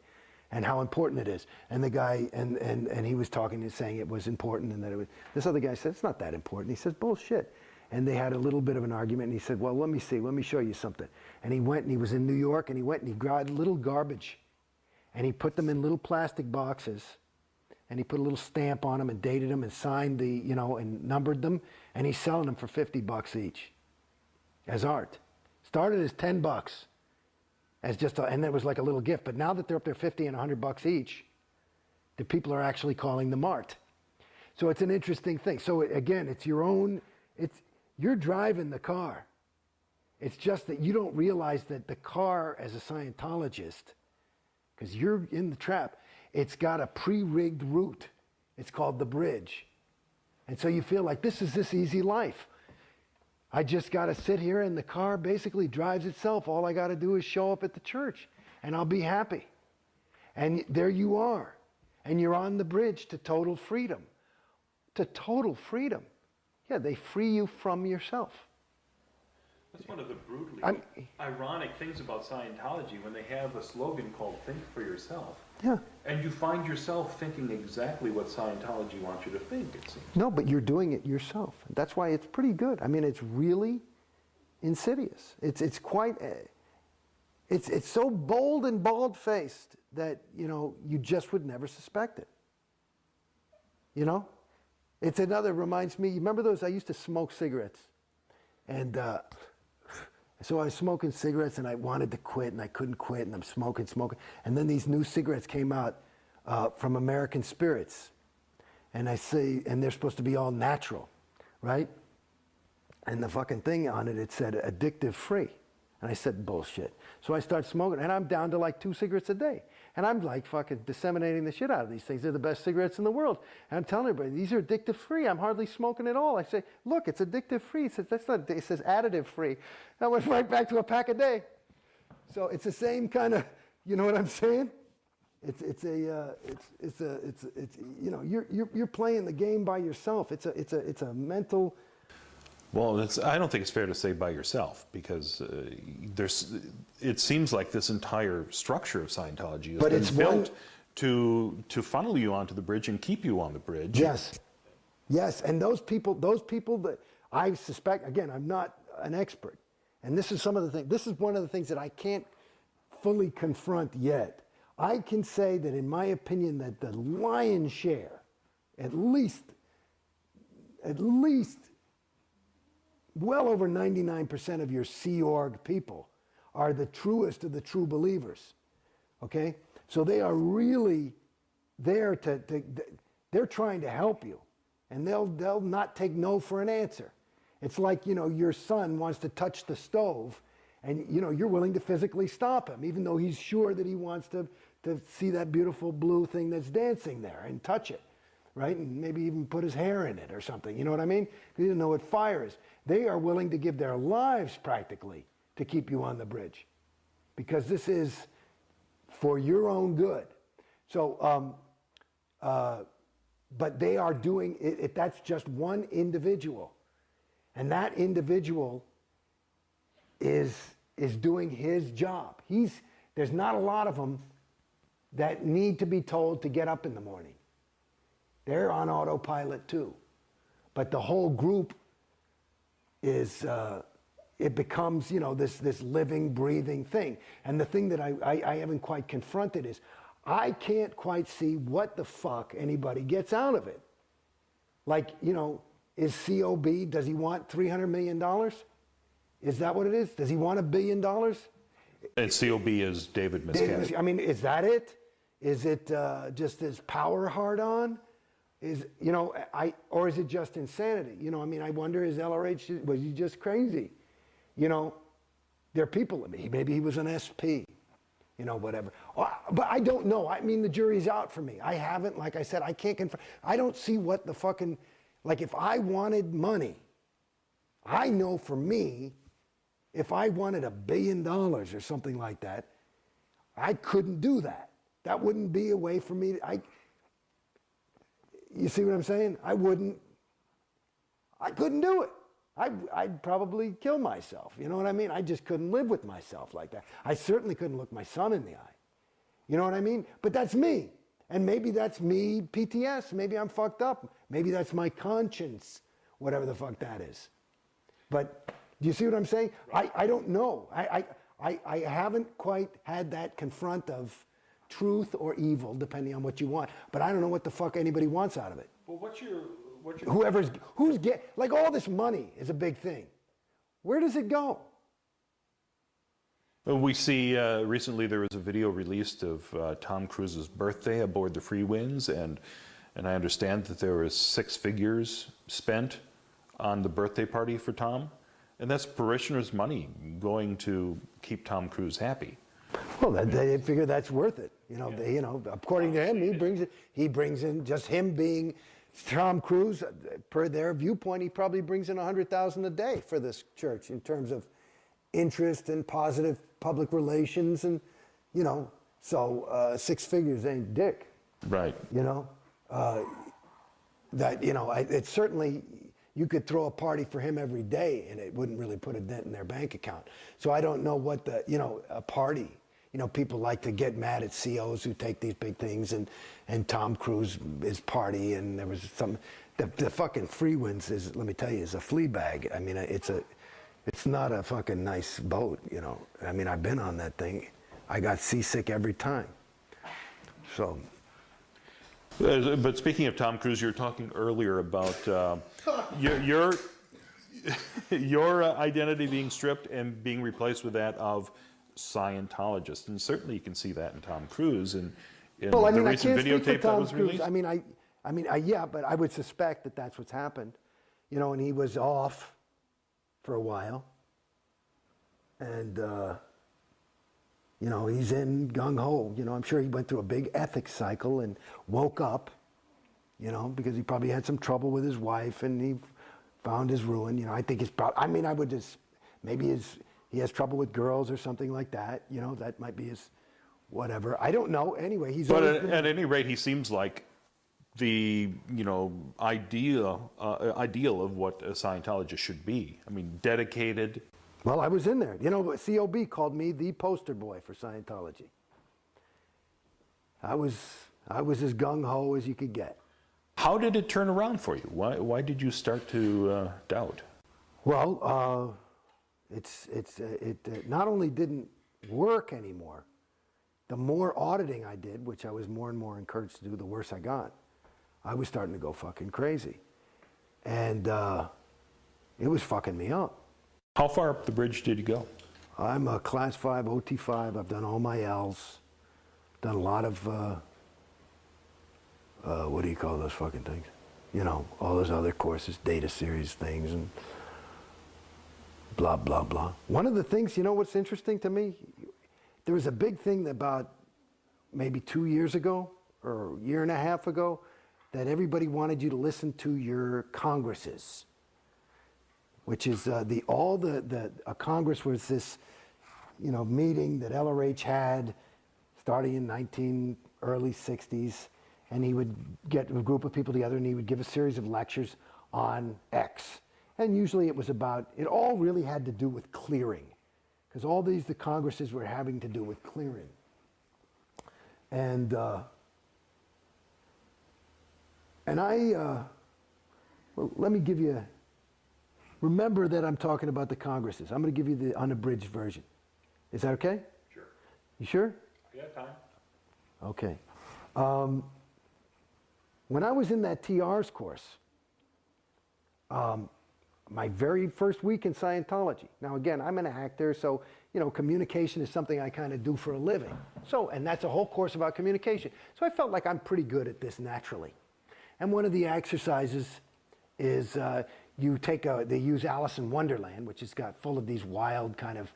A: and how important it is. And the guy, and he was talking and saying it was important, and that it was, this other guy said, it's not that important. He says, bullshit. And they had a little bit of an argument, and he said, well, let me see, let me show you something. And he went, and he was in New York, and he went and he grabbed little garbage, and he put them in little plastic boxes, and he put a little stamp on them and dated them and signed the, you know, and numbered them, and he's selling them for $50 each as art. Started as $10 as just a, and that was like a little gift, but now that they're up there $50 and $100 each, the people are actually calling them art. So it's an interesting thing. So again, it's your own, you're driving the car. It's just that you don't realize that the car, as a Scientologist, because you're in the trap, it's got a pre-rigged route. It's called the bridge. And so you feel like this is this easy life. I just got to sit here and the car basically drives itself. All I got to do is show up at the church and I'll be happy. And there you are. And you're on the bridge to total freedom. To total freedom. Yeah, they free you from yourself.
B: That's one of the brutally ironic things about Scientology, when they have a slogan called "Think for Yourself."
A: Yeah.
B: And you find yourself thinking exactly what Scientology wants you to think, it seems.
A: No, but you're doing it yourself. That's why it's pretty good. I mean, it's really insidious. It's quite, it's so bold and bald-faced that, you know, you just would never suspect it. You know? It's another, reminds me, you remember those, I used to smoke cigarettes. And so I was smoking cigarettes and I wanted to quit and I couldn't quit, and I'm smoking. And then these new cigarettes came out from American Spirits. And I say, and they're supposed to be all natural, right? And the fucking thing on it, it said addictive free. And I said, bullshit. So I start smoking, and I'm down to like 2 cigarettes a day. And I'm like fucking disseminating the shit out of these things. They're the best cigarettes in the world. And I'm telling everybody, these are addictive free. I'm hardly smoking at all. I say, look, it's addictive free. It says, that's not, it says additive free. I went right back to a pack a day. So it's the same kind of, you know what I'm saying? It's you know, you're playing the game by yourself. It's a mental.
B: Well, I don't think it's fair to say by yourself, because it seems like this entire structure of Scientology has been built to funnel you onto the bridge and keep you on the bridge.
A: Yes, yes, and those people that I suspect, again, I'm not an expert, and this is some of the things. This is one of the things that I can't fully confront yet. I can say that, in my opinion, that the lion's share, at least well over 99% of your Sea Org people are the truest of the true believers, okay? So they are really there they're trying to help you, and they'll not take no for an answer. It's like, you know, your son wants to touch the stove, and, you know, you're willing to physically stop him, even though he's sure that he wants to see that beautiful blue thing that's dancing there and touch it, right? And maybe even put his hair in it or something, you know what I mean? He doesn't know what fire is. They are willing to give their lives practically to keep you on the bridge, because this is for your own good. So, but they are doing it. That's just one individual, and that individual is doing his job. There's not a lot of them that need to be told to get up in the morning. They're on autopilot too, but the whole group is, it becomes, you know, this living, breathing thing. And the thing that I haven't quite confronted is, I can't quite see what the fuck anybody gets out of it. Like, you know, is COB, does he want $300 million? Is that what it is? Does he want $1 billion?
B: And COB is David Miscavige.
A: I mean, is that it? Is it just his power hard on? Is, you know, or is it just insanity? You know, I mean, I wonder, is LRH, was he just crazy? You know, there are people, maybe he was an SP, you know, whatever. But I don't know. I mean, the jury's out for me. I haven't, like I said, I can't confirm. I don't see what the fucking, like, if I wanted money, I know for me, if I wanted $1 billion or something like that, I couldn't do that. That wouldn't be a way for me to, you see what I'm saying? I couldn't do it. I'd probably kill myself. You know what I mean? I just couldn't live with myself like that. I certainly couldn't look my son in the eye. You know what I mean? But that's me. And maybe that's me, PTS. Maybe I'm fucked up. Maybe that's my conscience, whatever the fuck that is. But do you see what I'm saying? I don't know. I haven't quite had that confront of truth or evil, depending on what you want. But I don't know what the fuck anybody wants out of it.
B: Well, what's your
A: like all this money is a big thing. Where does it go?
B: We see recently there was a video released of Tom Cruise's birthday aboard the Free Winds, and I understand that there was 6 figures spent on the birthday party for Tom, and that's parishioners' money going to keep Tom Cruise happy.
A: Well, they figure that's worth it. According to him, he brings in just him being Tom Cruise. Per their viewpoint, he probably brings in $100,000 a day for this church in terms of interest and positive public relations, and so 6 figures ain't dick.
B: Right.
A: It's certainly, you could throw a party for him every day and it wouldn't really put a dent in their bank account. So I don't know what a party, people like to get mad at COs who take these big things, and Tom Cruise is party, and there was the fucking Free Winds is, let me tell you, is a flea bag. I mean, it's not a fucking nice boat, I mean, I've been on that thing. I got seasick every time. So.
B: But speaking of Tom Cruise, you were talking earlier about your identity being stripped and being replaced with that of Scientologist, and certainly you can see that in Tom Cruise and in the recent videotape that was released.
A: Yeah, but I would suspect that that's what's happened, and he was off for a while, and he's in gung-ho. I'm sure he went through a big ethics cycle and woke up, because he probably had some trouble with his wife and he found his ruin. I think it's probably, I would just, maybe he has trouble with girls or something like that. That might be his whatever. I don't know. Anyway, he's.
B: But at any rate, he seems like the ideal of what a Scientologist should be. I mean, dedicated.
A: Well, I was in there. COB called me the poster boy for Scientology. I was as gung-ho as you could get.
B: How did it turn around for you? Why did you start to doubt?
A: Well, it not only didn't work anymore, the more auditing I did, which I was more and more encouraged to do, the worse I got. I was starting to go fucking crazy. And it was fucking me up.
B: How far up the bridge did you go?
A: I'm a Class 5, OT5. I've done all my L's. Done a lot of, what do you call those fucking things? All those other courses, data series things, and blah, blah, blah. One of the things, what's interesting to me? There was a big thing about maybe 2 years ago, or a year and a half ago, that everybody wanted you to listen to your congresses, which is a Congress was this, meeting that LRH had starting in early 60s, and he would get a group of people together and he would give a series of lectures on X. And usually it all really had to do with clearing, because all the congresses were having to do with clearing. And well, let me give you, remember that I'm talking about the congresses. I'm going to give you the unabridged version. Is that okay?
B: Sure.
A: You sure?
B: Yeah, time.
A: Okay. When I was in that TR's course, my very first week in Scientology. Now again, I'm an actor, so communication is something I kind of do for a living. And that's a whole course about communication. So I felt like I'm pretty good at this naturally. And one of the exercises is they use Alice in Wonderland, which has got full of these wild kind of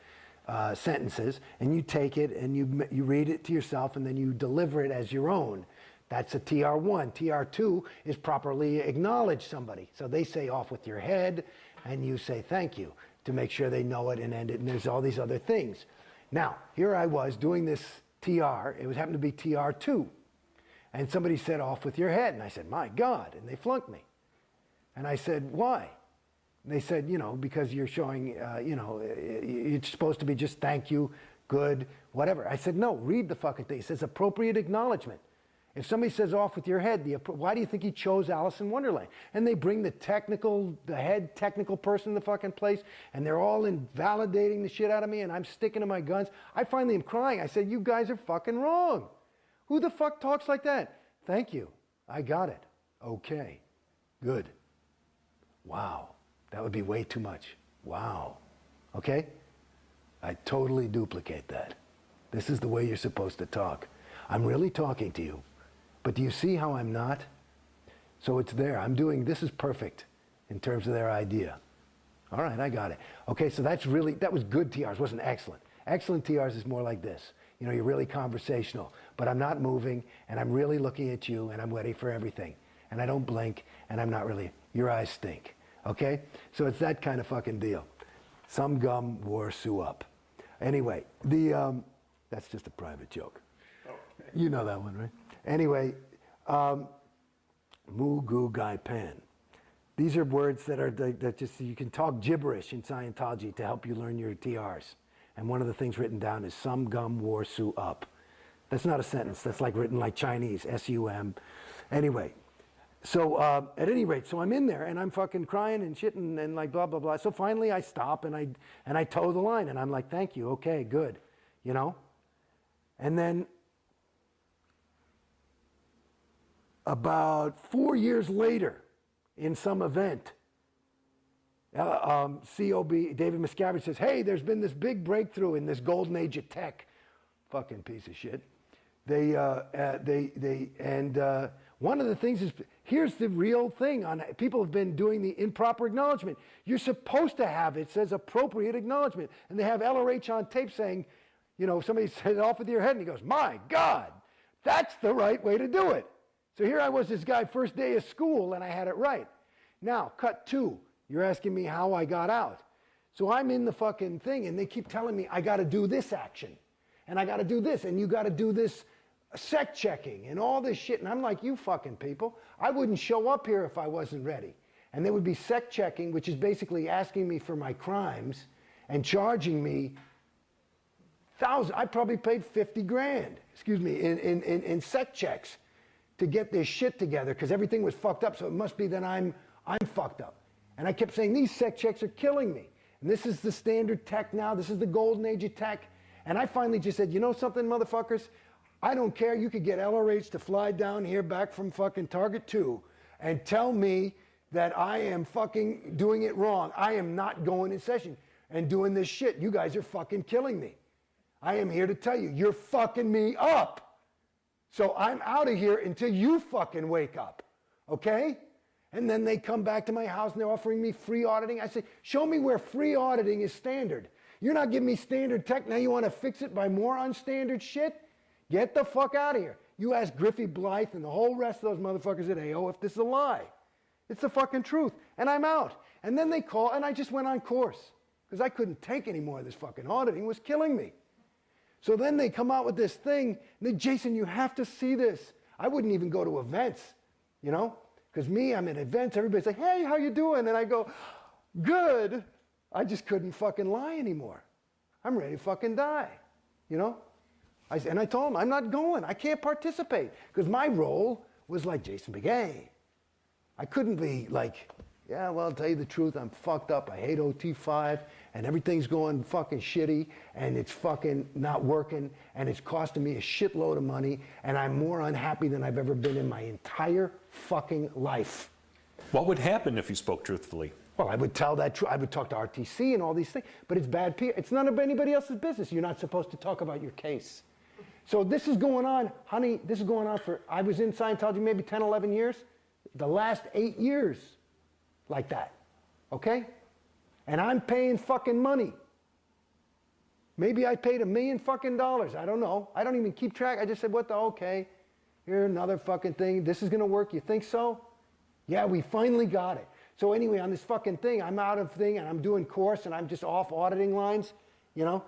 A: sentences, and you take it and you read it to yourself and then you deliver it as your own. That's a TR1. TR2 is properly acknowledge somebody. So they say off with your head and you say thank you to make sure they know it and end it, and there's all these other things. Now, here I was doing this TR, happened to be TR2, and somebody said off with your head, and I said, my God, and they flunked me. And I said, why? And they said, because you're showing, it's supposed to be just thank you good, whatever. I said, no, read the fucking thing. It says appropriate acknowledgement. If somebody says off with your head, why do you think he chose Alice in Wonderland? And they bring the head technical person in the fucking place, and they're all invalidating the shit out of me, and I'm sticking to my guns. I finally am crying. I said, you guys are fucking wrong. Who the fuck talks like that? Thank you. I got it. Okay. Good. Wow. That would be way too much. Wow. Okay? I totally duplicate that. This is the way you're supposed to talk. I'm really talking to you. But do you see how I'm not? So it's there. This is perfect in terms of their idea. All right, I got it. Okay, so that was good TRs, wasn't excellent. Excellent TRs is more like this. You know, you're really conversational, but I'm not moving, and I'm really looking at you, and I'm ready for everything. And I don't blink, and I'm not really, your eyes stink. Okay? So it's that kind of fucking deal. Some gum wore Sue up. Anyway, that's just a private joke. Okay. You know that one, right? Anyway, Mu Gu Gai Pan. These are words that just, you can talk gibberish in Scientology to help you learn your TRs. And one of the things written down is some gum wore Sue up. That's not a sentence. That's like written like Chinese, S-U-M. Anyway, so at any rate, so I'm in there and I'm fucking crying and shit and like blah, blah, blah. So finally I stop and I toe the line and I'm like, thank you, okay, good, you know? And then about 4 years later, in some event, COB, David Miscavige says, hey, there's been this big breakthrough in this golden age of tech. Fucking piece of shit. One of the things is, here's the real thing. People have been doing the improper acknowledgement. You're supposed to have, it says appropriate acknowledgement. And they have LRH on tape saying, you know, somebody said off with your head and he goes, my God, that's the right way to do it. So here I was, this guy, first day of school, and I had it right. Now, cut two. You're asking me how I got out. So I'm in the fucking thing, and they keep telling me I got to do this action, and I got to do this, and you got to do this sec checking, and all this shit. And I'm like, you fucking people, I wouldn't show up here if I wasn't ready. And there would be sec checking, which is basically asking me for my crimes and charging me I probably paid 50 grand, excuse me, in sec checks to get this shit together, because everything was fucked up, so it must be that I'm fucked up. And I kept saying, these sec checks are killing me. And this is the standard tech now, this is the golden age of tech. And I finally just said, you know something, motherfuckers? I don't care, you could get LRH to fly down here back from fucking Target 2 and tell me that I am fucking doing it wrong. I am not going in session and doing this shit. You guys are fucking killing me. I am here to tell you, you're fucking me up. So I'm out of here until you fucking wake up, okay? And then they come back to my house and they're offering me free auditing. I say, show me where free auditing is standard. You're not giving me standard tech, now you want to fix it by more unstandard shit? Get the fuck out of here. You ask Griffey Blythe and the whole rest of those motherfuckers at AO if this is a lie. It's the fucking truth. And I'm out. And then they call, and I just went on course, because I couldn't take any more of this fucking auditing. It was killing me. So then they come out with this thing, and then, Jason, you have to see this. I wouldn't even go to events, you know? Because I'm at events, everybody's like, hey, how you doing? And I go, good. I just couldn't fucking lie anymore. I'm ready to fucking die, you know? And I told him, I'm not going. I can't participate. Because my role was like Jason Beghe. I couldn't be like, yeah, well, I'll tell you the truth, I'm fucked up. I hate OT5, and everything's going fucking shitty, and it's fucking not working, and it's costing me a shitload of money, and I'm more unhappy than I've ever been in my entire fucking life.
B: What would happen if you spoke truthfully?
A: Well, I would tell that truth. I would talk to RTC and all these things, but it's bad PR. It's none of anybody else's business. You're not supposed to talk about your case. So this is going on, honey, this is going on I was in Scientology maybe 10, 11 years. The last 8 years, like that, okay? And I'm paying fucking money. Maybe I paid $1 million fucking dollars. I don't know. I don't even keep track. I just said, what the, okay, here's another fucking thing. This is gonna work, you think so? Yeah, we finally got it. So anyway, on this fucking thing, I'm out of thing and I'm doing course and I'm just off auditing lines, you know?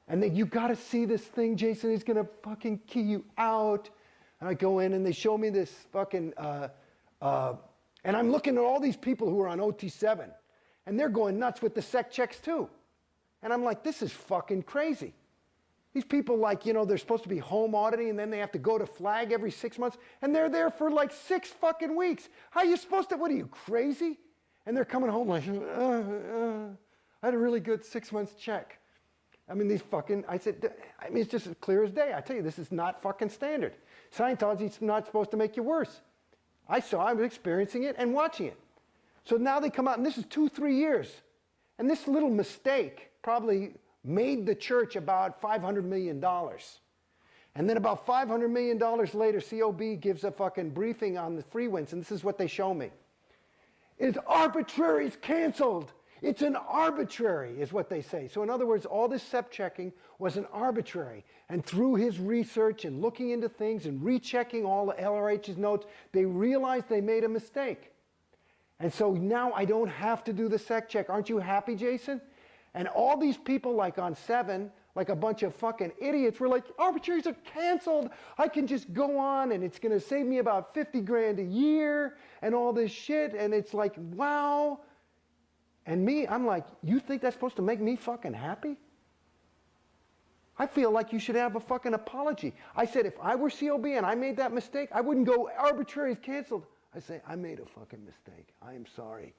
A: And then, you gotta see this thing, Jason, he's gonna fucking key you out. And I go in and they show me this fucking, and I'm looking at all these people who are on OT7 and they're going nuts with the sec checks too. And I'm like, this is fucking crazy. These people, like, they're supposed to be home auditing, and then they have to go to flag every 6 months, and they're there for like 6 fucking weeks. How are you supposed to, what are you, crazy? And they're coming home like, I had a really good 6 months check. I mean, it's just as clear as day. I tell you, this is not fucking standard. Scientology's not supposed to make you worse. I was experiencing it and watching it. So now they come out, and this is 2-3 years. And this little mistake probably made the church about $500 million. And then about $500 million later, COB gives a fucking briefing on the free winds, and this is what they show me. It's arbitrary, it's canceled. It's an arbitrary, is what they say. So in other words, all this SEP checking was an arbitrary. And through his research and looking into things and rechecking all the LRH's notes, they realized they made a mistake. And so now I don't have to do the SEC check. Aren't you happy, Jason? And all these people, like on 7, like a bunch of fucking idiots, were like, arbitraries are canceled. I can just go on, and it's going to save me about 50 grand a year and all this shit. And it's like, wow. And me, I'm like, you think that's supposed to make me fucking happy? I feel like you should have a fucking apology. I said, if I were COB and I made that mistake, I wouldn't go, arbitrary is canceled. I say, I made a fucking mistake. I am sorry.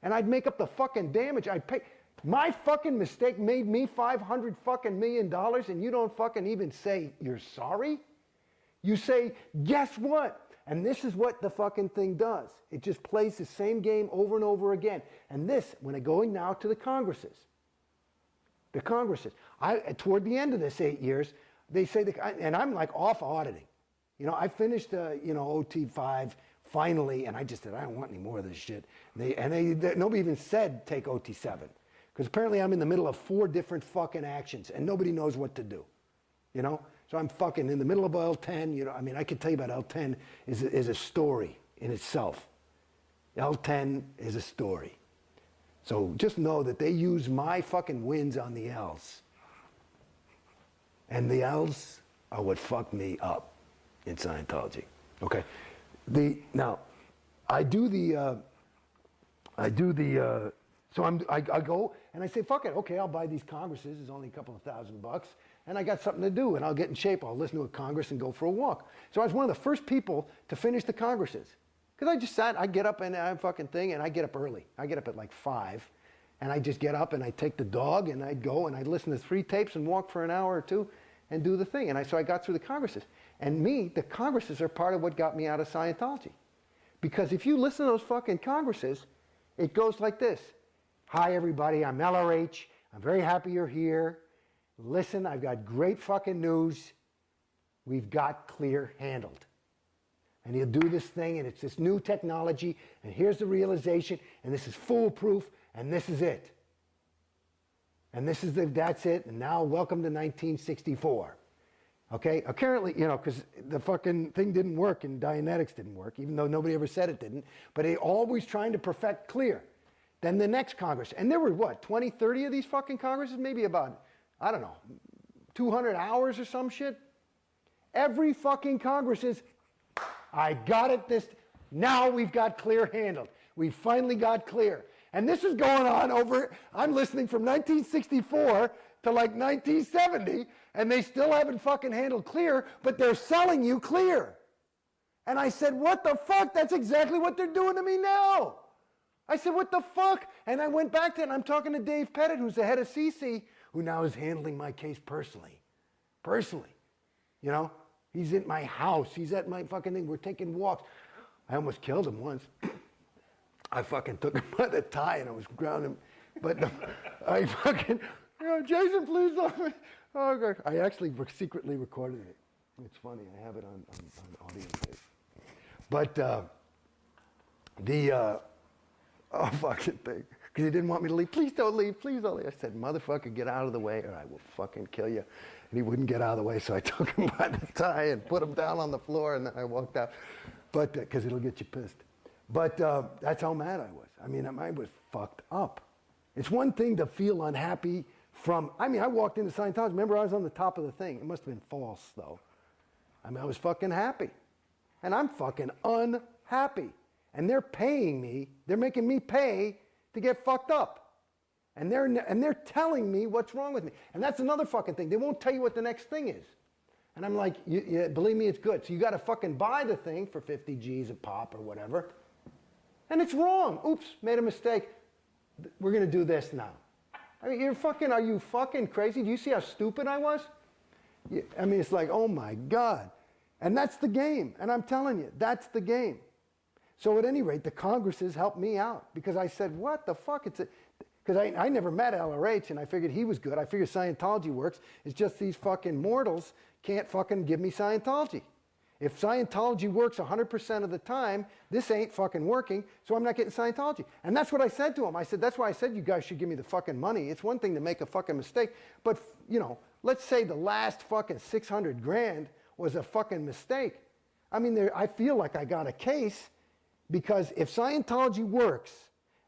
A: And I'd make up the fucking damage. I'd pay. My fucking mistake made me $500 fucking million, and you don't fucking even say you're sorry? You say, guess what? And this is what the fucking thing does. It just plays the same game over and over again. And this, when it going now to the Congresses. The Congresses. Toward the end of this 8 years, they say, and I'm like off auditing. I finished, OT5 finally, and I just said, I don't want any more of this shit. Nobody even said take OT7. Because apparently I'm in the middle of 4 different fucking actions, and nobody knows what to do. So I'm fucking in the middle of L10, I could tell you about L10 is a story in itself. L10 is a story. So just know that they use my fucking wins on the L's. And the L's are what fucked me up in Scientology. Okay? Now, I go and I say, fuck it, okay, I'll buy these Congresses, it's only a couple of $1,000, and I got something to do, and I'll get in shape, I'll listen to a Congress and go for a walk. So I was one of the first people to finish the Congresses. Because I just I get up and I fucking thing, and I get up early. I get up at like 5, and I just get up and I take the dog, and I'd go and I'd listen to 3 tapes and walk for an hour or 2 and do the thing. And so I got through the Congresses. And the Congresses are part of what got me out of Scientology. Because if you listen to those fucking Congresses, it goes like this. Hi, everybody. I'm LRH. I'm very happy you're here. Listen, I've got great fucking news. We've got clear handled. And he'll do this thing, and it's this new technology, and here's the realization, and this is foolproof, and this is it. And that's it, and now welcome to 1964. Okay? Apparently, because the fucking thing didn't work, and Dianetics didn't work, even though nobody ever said it didn't, but they always trying to perfect clear. Then the next Congress. And there were, 20, 30 of these fucking Congresses? Maybe about, 200 hours or some shit? Every fucking Congress is, I got it now we've got clear handled. We finally got clear. And this is going on I'm listening from 1964 to like 1970, and they still haven't fucking handled clear, but they're selling you clear. And I said, what the fuck? That's exactly what they're doing to me now. I said, what the fuck? And I went back to it, and I'm talking to Dave Pettit, who's the head of CC, who now is handling my case personally. He's at my house. He's at my fucking thing. We're taking walks. I almost killed him once. I fucking took him by the tie, and I was grounding him. But I fucking, Jason, please don't. Oh, God. I actually secretly recorded it. It's funny. I have it on audio tape. But fucking thing. Because he didn't want me to leave. Please don't leave. Please don't leave. I said, motherfucker, get out of the way or I will fucking kill you. And he wouldn't get out of the way, so I took him by the tie and put him down on the floor, and then I walked out. But, because it'll get you pissed. But that's how mad I was. I was fucked up. It's one thing to feel unhappy I walked into Scientology. Remember, I was on the top of the thing. It must have been false, though. I was fucking happy. And I'm fucking unhappy. And they're paying me. They're making me pay to get fucked up. And they're telling me what's wrong with me. And that's another fucking thing. They won't tell you what the next thing is. And I'm like, believe me, it's good. So you got to fucking buy the thing for 50 G's a pop or whatever. And it's wrong. Oops, made a mistake. We're going to do this now. I mean, are you fucking crazy? Do you see how stupid I was? I mean, it's like, oh my God. And that's the game. And I'm telling you, that's the game. So at any rate, the Congresses helped me out because I said, what the fuck? Because I never met LRH and I figured he was good. I figured Scientology works. It's just these fucking mortals can't fucking give me Scientology. If Scientology works 100% of the time, this ain't fucking working, so I'm not getting Scientology. And that's what I said to him. I said, that's why I said you guys should give me the fucking money. It's one thing to make a fucking mistake, but, you know, let's say the last fucking 600 grand was a fucking mistake. I mean, I feel like I got a case because if Scientology works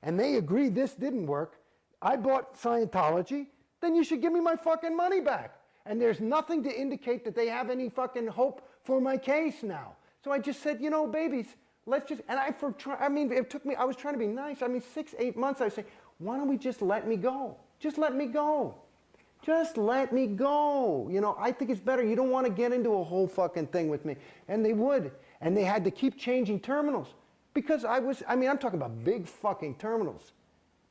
A: and they agree this didn't work, I bought Scientology, then you should give me my fucking money back. And there's nothing to indicate that they have any fucking hope for my case now. So I just said, you know, babies, let's just, and it took me, I was trying to be nice. I mean, 6, 8 months, I was saying, why don't we just let me go? Just let me go. Just let me go. You know, I think it's better. You don't want to get into a whole fucking thing with me. And they would. And they had to keep changing terminals. Because I'm talking about big fucking terminals.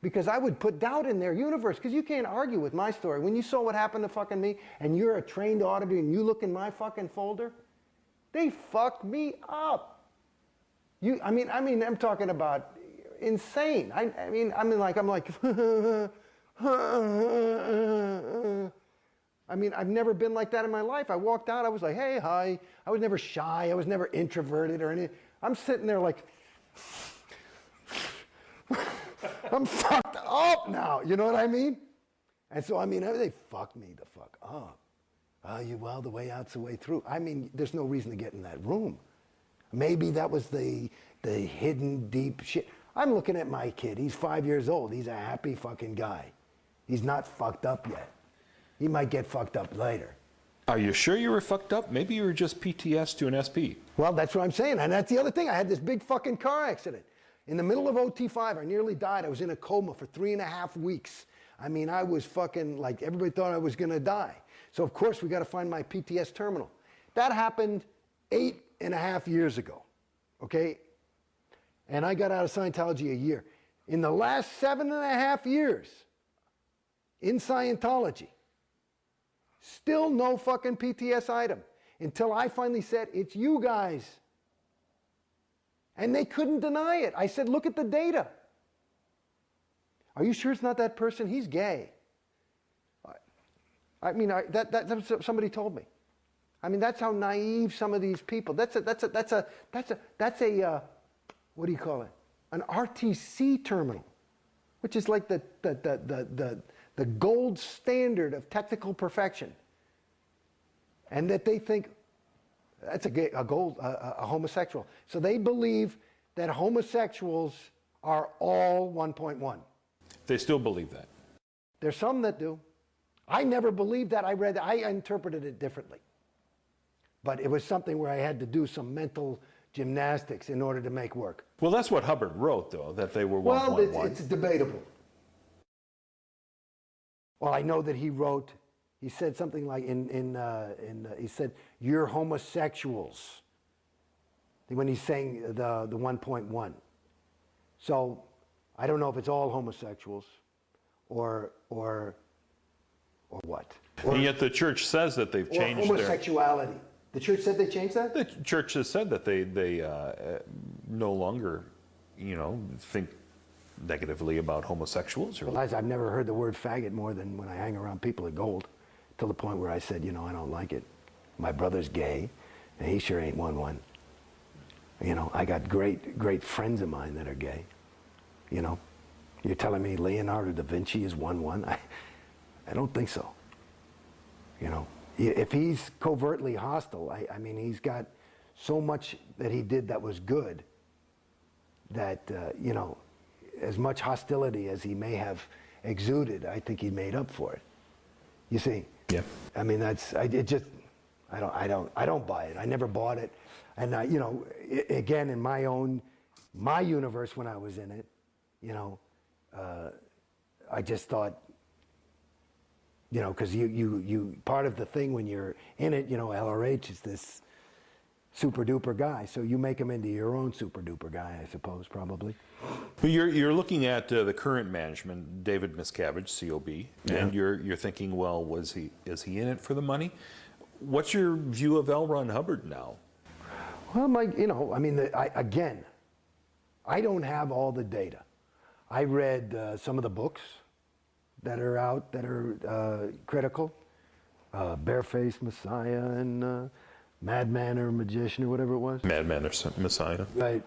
A: Because I would put doubt in their universe. Because you can't argue with my story. When you saw what happened to fucking me, and you're a trained auditor, and you look in my fucking folder, they fucked me up. I'm talking about insane. I'm like, I've never been like that in my life. I walked out, I was like, hey, hi. I was never shy. I was never introverted or anything. I'm sitting there like, I'm fucked up now. You know what I mean? And so, they fucked me the fuck up. Well, the way out's the way through. I mean, there's no reason to get in that room. Maybe that was the hidden deep shit. I'm looking at my kid. He's 5 years old. He's a happy fucking guy. He's not fucked up yet. He might get fucked up later.
B: Are you sure you were fucked up? Maybe you were just PTS to an SP.
A: Well, that's what I'm saying. And that's the other thing. I had this big fucking car accident. In the middle of OT5, I nearly died. I was in a coma for 3.5 weeks. I mean, I was fucking like, everybody thought I was going to die. So, of course, we got to find my PTS terminal. That happened 8.5 years ago, okay? And I got out of Scientology a year. In the last 7.5 years in Scientology, still no fucking PTS item until I finally said, it's you guys. And they couldn't deny it. I said, look at the data. Are you sure it's not that person? He's gay. That's somebody told me. I mean, that's how naive some of these people. That's a what do you call it? An RTC terminal, which is like the gold standard of technical perfection. And that they think that's a homosexual. So they believe that homosexuals are all 1.1.
B: They still believe that.
A: There's some that do. I never believed that. I interpreted it differently. But it was something where I had to do some mental gymnastics in order to make work.
B: Well, that's what Hubbard wrote, though, that they were 1.1.
A: Well, it's debatable. Well, I know that he said something like he said, you're homosexuals, when he's saying the 1.1. So I don't know if it's all homosexuals or what.
B: And yet the church says that they've changed
A: homosexuality. The church said they changed that?
B: The church has said that they no longer, think negatively about homosexuals.
A: Well, I've never heard the word faggot more than when I hang around people at Gold, till the point where I said, I don't like it. My brother's gay, and he sure ain't 1.1. I got great friends of mine that are gay. You're telling me Leonardo da Vinci is 1.1? I don't think so. If he's covertly hostile, he's got so much that he did that was good that, as much hostility as he may have exuded, I think he made up for it. You see?
B: Yeah.
A: I don't buy it. I never bought it. And again, in my universe when I was in it, I just thought, you know, because you part of the thing when you're in it, you know, LRH is this super duper guy, so you make him into your own super duper guy, I suppose, probably.
B: But you're looking at the current management, David Miscavige, COB, and you're thinking, well, is he in it for the money? What's your view of L. Ron Hubbard now?
A: Well, you know, I mean, again, I don't have all the data. I read some of the books that are out that are critical, Barefaced Messiah and Madman or Magician or whatever it was.
B: Madman or Messiah.
A: Right,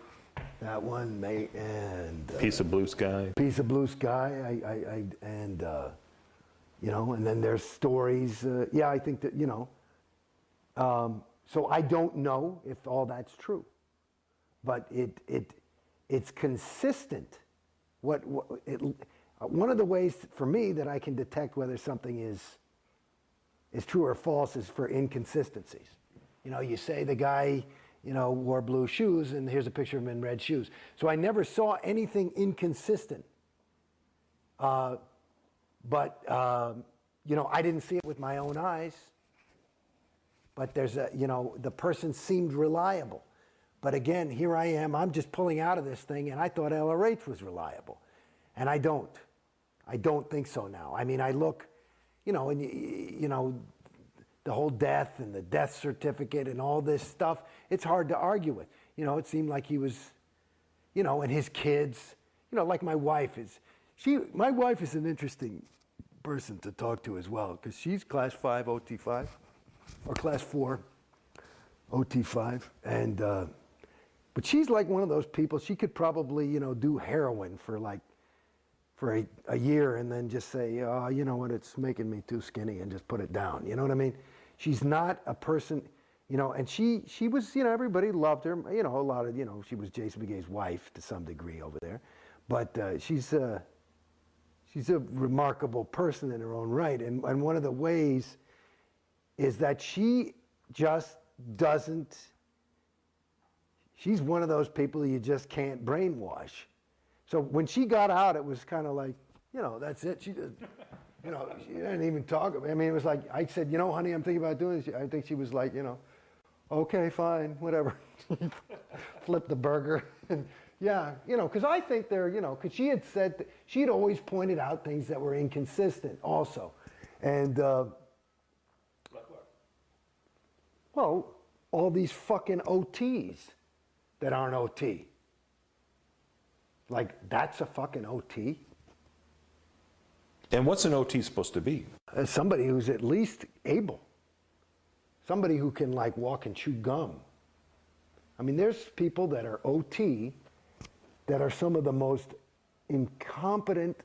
A: that one, mate, and
B: Piece of Blue Sky.
A: Piece of Blue Sky, and you know, and then there's stories. Yeah, I think that, you know. So I don't know if all that's true, but it's consistent. One of the ways for me that I can detect whether something is true or false is for inconsistencies. You know, you say the guy, you know, wore blue shoes, and here's a picture of him in red shoes. So I never saw anything inconsistent. But you know, I didn't see it with my own eyes. But there's a, you know, the person seemed reliable. But again, here I am, I'm just pulling out of this thing, and I thought LRH was reliable. And I don't. I don't think so now. I mean, I look, you know, and you know, the whole death and the death certificate and all this stuff, it's hard to argue with. You know, it seemed like he was, you know, and his kids, you know, like my wife is, my wife is an interesting person to talk to as well, because she's class 5 OT5, or class 4 OT5, and, but she's like one of those people, she could probably, you know, do heroin for a year and then just say, oh, you know what, it's making me too skinny, and just put it down. You know what I mean? She's not a person, you know, and she was, you know, everybody loved her. You know, a lot of, you know, she was Jason Beghe's wife to some degree over there. But she's a remarkable person in her own right. And one of the ways is that she just doesn't, she's one of those people you just can't brainwash. So when she got out, it was kind of like, you know, that's it. She just, you know, she didn't even talk. I mean, it was like, I said, you know, honey, I'm thinking about doing this. I think she was like, you know, okay, fine, whatever. Flip the burger. Yeah, you know, because I think they're, you know, because she had said, she had always pointed out things that were inconsistent also. And, well, all these fucking OTs that aren't OT. Like, that's a fucking OT?
B: And what's an OT supposed to be?
A: Somebody who's at least able. Somebody who can, like, walk and chew gum. I mean, there's people that are OT that are some of the most incompetent,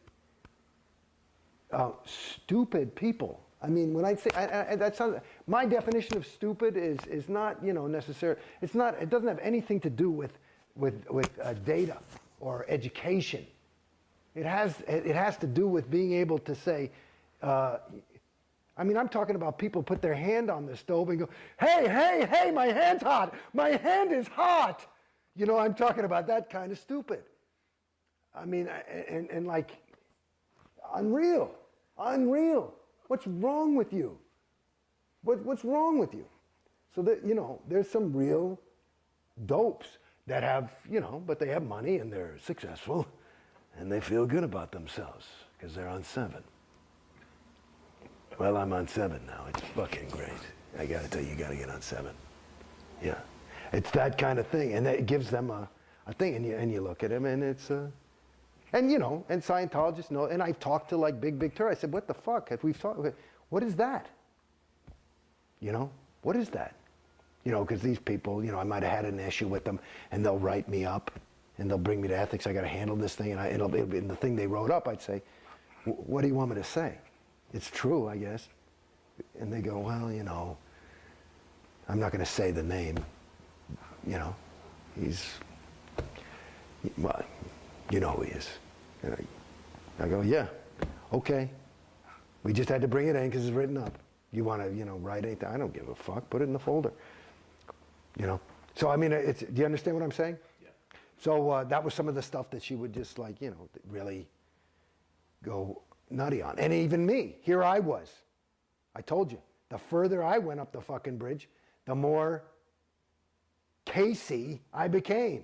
A: stupid people. I mean, when I say, that sounds, my definition of stupid is not, you know, necessarily, it's not, it doesn't have anything to do with data or education. It has to do with being able to say, I mean, I'm talking about people put their hand on the stove and go, hey, hey, hey, my hand's hot. My hand is hot. You know, I'm talking about that kind of stupid. I mean, and like, unreal. What's wrong with you? What's wrong with you? So that, you know, there's some real dopes that have, you know, but they have money and they're successful and they feel good about themselves because they're on 7. Well, I'm on 7 now. It's fucking great. I gotta tell you, you gotta get on 7. Yeah. It's that kind of thing. And it gives them a thing. And you look at him and it's, and you know, and Scientologists know, and I've talked to like Big Tur. I said, what the fuck? Have we talked, what is that? You know, what is that? You know, because these people, you know, I might have had an issue with them and they'll write me up and they'll bring me to ethics. I got to handle this thing. And it'll be in the thing they wrote up. I'd say, what do you want me to say? It's true, I guess. And they go, well, you know, I'm not going to say the name. You know, well, you know who he is. And I go, yeah, okay. We just had to bring it in because it's written up. You want to, you know, write anything? I don't give a fuck. Put it in the folder. You know. So I mean, do you understand what I'm saying? Yeah. So that was some of the stuff that she would just like, you know, really go nutty on. And even me, here I was. I told you, the further I went up the fucking bridge, the more Casey I became.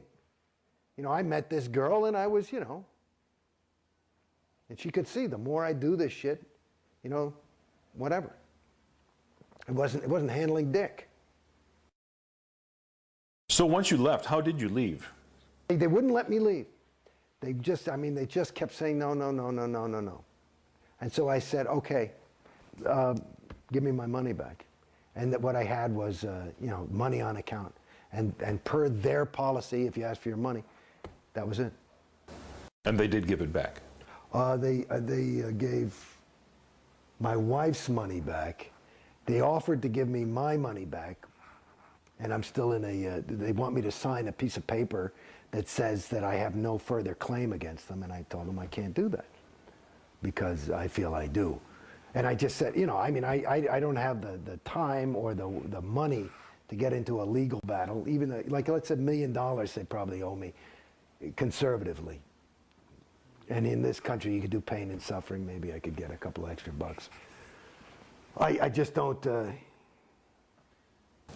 A: You know, I met this girl and I was, you know, and she could see the more I do this shit, you know, whatever. It wasn't handling dick.
B: So once you left, how did you leave?
A: They wouldn't let me leave. They just kept saying no, no, no, no, no, no, no. And so I said, okay, give me my money back. And that what I had was, you know, money on account. And per their policy, if you asked for your money, that was it.
B: And they did give it back?
A: They gave my wife's money back. They offered to give me my money back. And I'm still in they want me to sign a piece of paper that says that I have no further claim against them. And I told them I can't do that because I feel I do. And I just said, you know, I mean, I don't have the time or the money to get into a legal battle. Even like, let's say $1 million they probably owe me conservatively. And in this country, you could do pain and suffering. Maybe I could get a couple extra bucks. I just don't.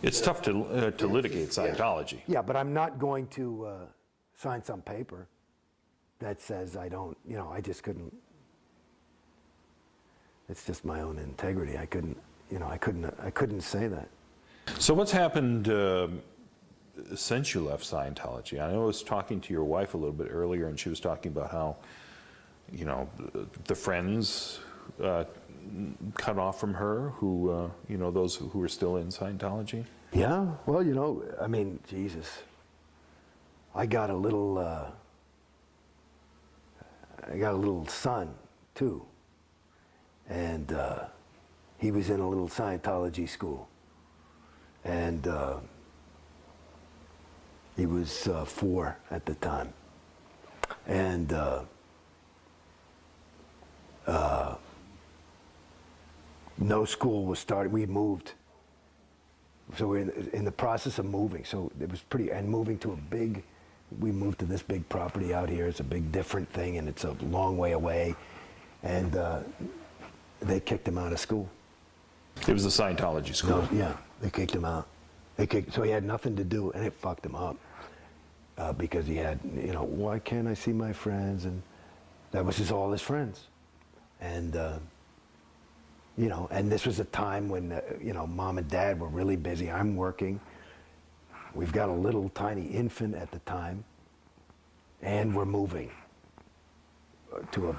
B: It's tough to litigate Scientology.
A: Yeah, but I'm not going to sign some paper that says I don't, you know, I just couldn't. It's just my own integrity. I couldn't, you know, I couldn't say that.
B: So what's happened since you left Scientology? I know I was talking to your wife a little bit earlier, and she was talking about how, you know, the friends cut off from her who, you know, those who were still in Scientology?
A: Yeah, well, you know, I mean, Jesus. I got a little son, too. And he was in a little Scientology school. And he was 4 at the time. And no school was started. We moved. So we're in the process of moving. So it was and moving to we moved to this big property out here. It's a big different thing, and it's a long way away. And they kicked him out of school.
B: It was the Scientology school?
A: No, yeah, they kicked him out. So he had nothing to do, and it fucked him up. Because he had, you know, why can't I see my friends? And that was just all his friends. And, you know, and this was a time when, you know, mom and dad were really busy. I'm working. We've got a little tiny infant at the time. And we're moving to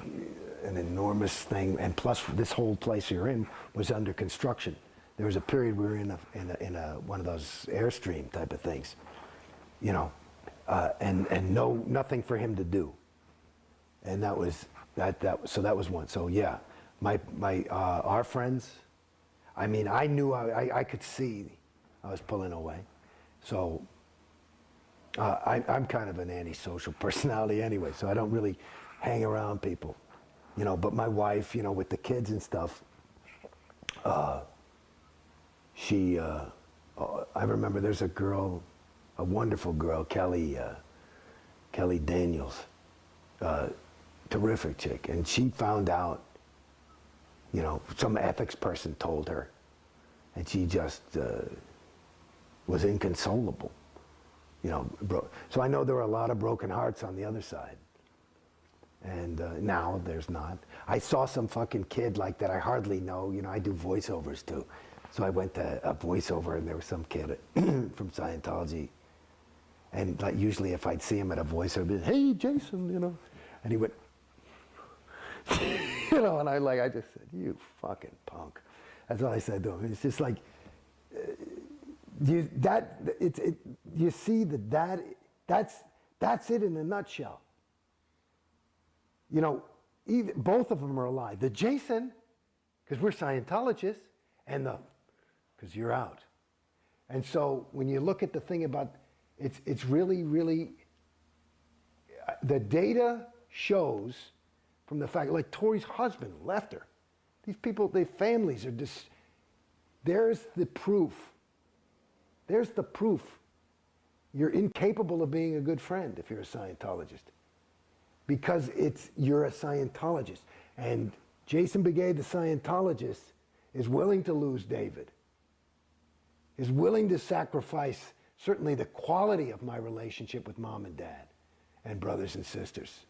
A: an enormous thing. And plus, this whole place you're in was under construction. There was a period we were in one of those Airstream type of things, you know, and nothing for him to do. And that was so that was one. So yeah, our friends, I mean, I knew I could see I was pulling away. So I'm kind of an antisocial personality anyway, so I don't really hang around people, you know. But my wife, you know, with the kids and stuff, she, I remember there's a girl, a wonderful girl, Kelly Daniels, terrific chick, and she found out, you know, some ethics person told her, and she just was inconsolable, you know. So I know there were a lot of broken hearts on the other side, and now there's not. I saw some fucking kid like that I hardly know, you know. I do voiceovers too. So I went to a voiceover, and there was some kid from Scientology. And like usually if I'd see him at a voiceover, I'd be, hey, Jason, you know. And he went, you know, and I just said, you fucking punk. That's what I said to him. It's just like, you see that's it in a nutshell. You know, both of them are alive. The Jason, because we're Scientologists, and because you're out. And so when you look at the thing about, it's really, really, the data shows from the fact, like Tori's husband left her. These people, their families are just, there's the proof. There's the proof. You're incapable of being a good friend if you're a Scientologist. Because you're a Scientologist. And Jason Beghe, the Scientologist, is willing to lose David, is willing to sacrifice certainly the quality of my relationship with mom and dad and brothers and sisters.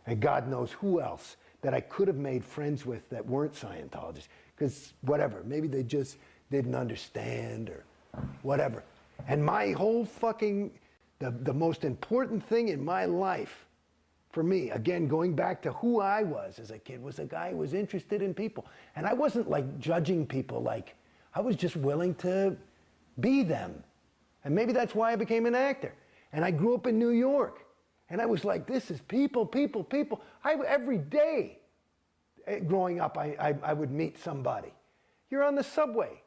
A: And God knows who else that I could have made friends with that weren't Scientologists. Because whatever, maybe they just didn't understand or whatever. And my whole fucking, the most important thing in my life, for me, again, going back to who I was as a kid, was a guy who was interested in people. And I wasn't like judging people, like, I was just willing to be them. And maybe that's why I became an actor. And I grew up in New York. And I was like, this is people, people, people. Every day growing up, I would meet somebody. You're on the subway.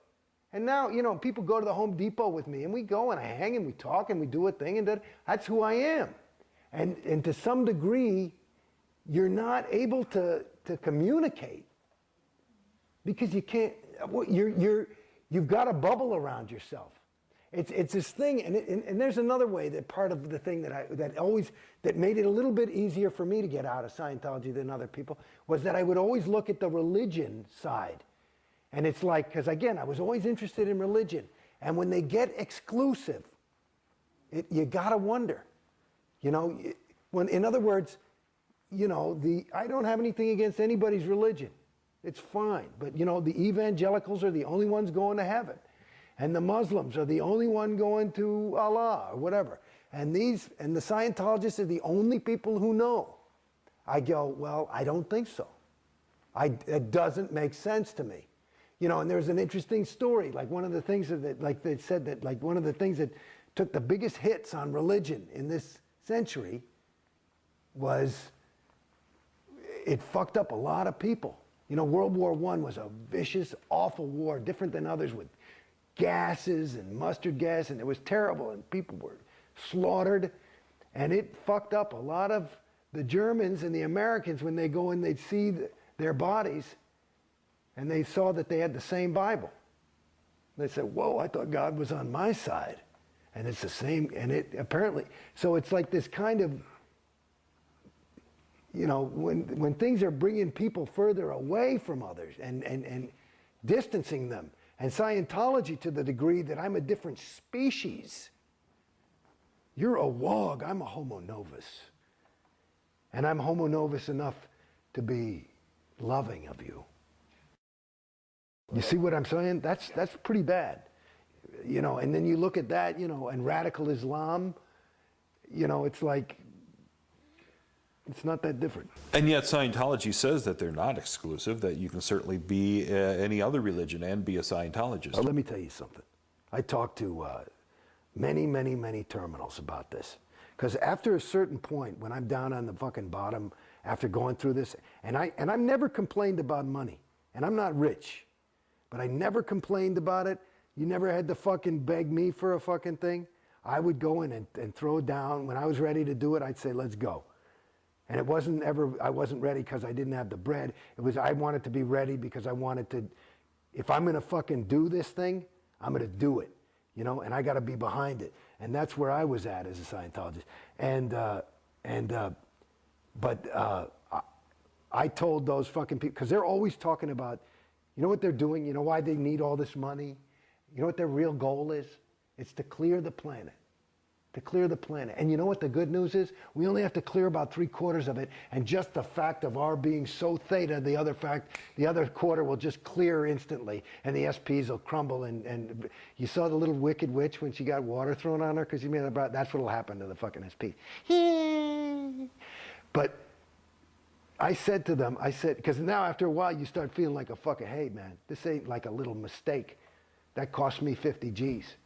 A: And now, you know, people go to the Home Depot with me, and we go and I hang and we talk and we do a thing, and that's who I am. And to some degree, you're not able to communicate because you can't, you've got a bubble around yourself. It's this thing, and there's another way that part of the thing that made it a little bit easier for me to get out of Scientology than other people was that I would always look at the religion side. And it's like, because again, I was always interested in religion. And when they get exclusive, you gotta wonder, you know, in other words, you know, I don't have anything against anybody's religion. It's fine. But, you know, the evangelicals are the only ones going to heaven. And the Muslims are the only one going to Allah or whatever. And the Scientologists are the only people who know. I go, well, I don't think so. It doesn't make sense to me. You know, and there's an interesting story. Like one of the things that, like they said that, like one of the things that took the biggest hits on religion in this century was it fucked up a lot of people. You know, World War I was a vicious, awful war, different than others with gases and mustard gas, and it was terrible, and people were slaughtered, and it fucked up a lot of the Germans and the Americans when they go in, they'd see their bodies, and they saw that they had the same Bible. They said, whoa, I thought God was on my side. And it's the same, and it apparently, so it's like this kind of, you know, when things are bringing people further away from others and distancing them, and Scientology to the degree that I'm a different species. You're a wog, I'm a homo novus. And I'm homo novus enough to be loving of you. You see what I'm saying? That's pretty bad. You know, and then you look at that, you know, and radical Islam, you know, it's like, it's not that different.
B: And yet Scientology says that they're not exclusive, that you can certainly be any other religion and be a Scientologist.
A: Well, let me tell you something. I talked to many terminals about this. Because after a certain point, when I'm down on the fucking bottom, after going through this, and I've never complained about money, and I'm not rich, but I never complained about it. You never had to fucking beg me for a fucking thing. I would go in and throw down. When I was ready to do it, I'd say, let's go. And it wasn't ever, I wasn't ready because I didn't have the bread. It was, I wanted to be ready because I wanted to, if I'm gonna fucking do this thing, I'm gonna do it, you know, and I gotta be behind it. And that's where I was at as a Scientologist. I told those fucking people, because they're always talking about, you know what they're doing? You know why they need all this money? You know what their real goal is? It's to clear the planet. To clear the planet. And you know what the good news is? We only have to clear about 3/4 of it, and just the fact of our being so theta, the other quarter will just clear instantly, and the SPs will crumble. And you saw the little wicked witch when she got water thrown on her because you made a brat. That's what'll happen to the fucking SP. But I said to them, I said, because now after a while you start feeling like a fucking, hey man, this ain't like a little mistake. That cost me 50 G's.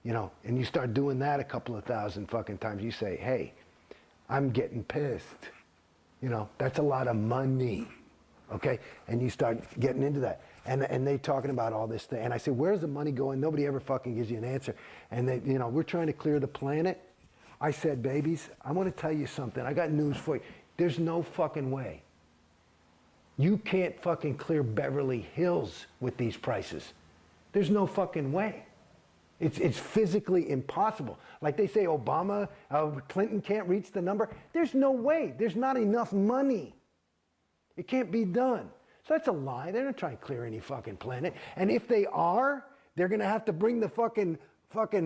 A: You know, and you start doing that a couple of thousand fucking times. You say, hey, I'm getting pissed. You know, that's a lot of money. Okay? And you start getting into that. And they talking about all this thing. And I say, where's the money going? Nobody ever fucking gives you an answer. And they, you know, we're trying to clear the planet. I said, babies, I want to tell you something. I got news for you. There's no fucking way. You can't fucking clear Beverly Hills with these prices. There's no fucking way. It's physically impossible. Like they say Obama, Clinton can't reach the number. There's no way. There's not enough money. It can't be done. So that's a lie. They're not trying to clear any fucking planet. And if they are, they're going to have to bring the fucking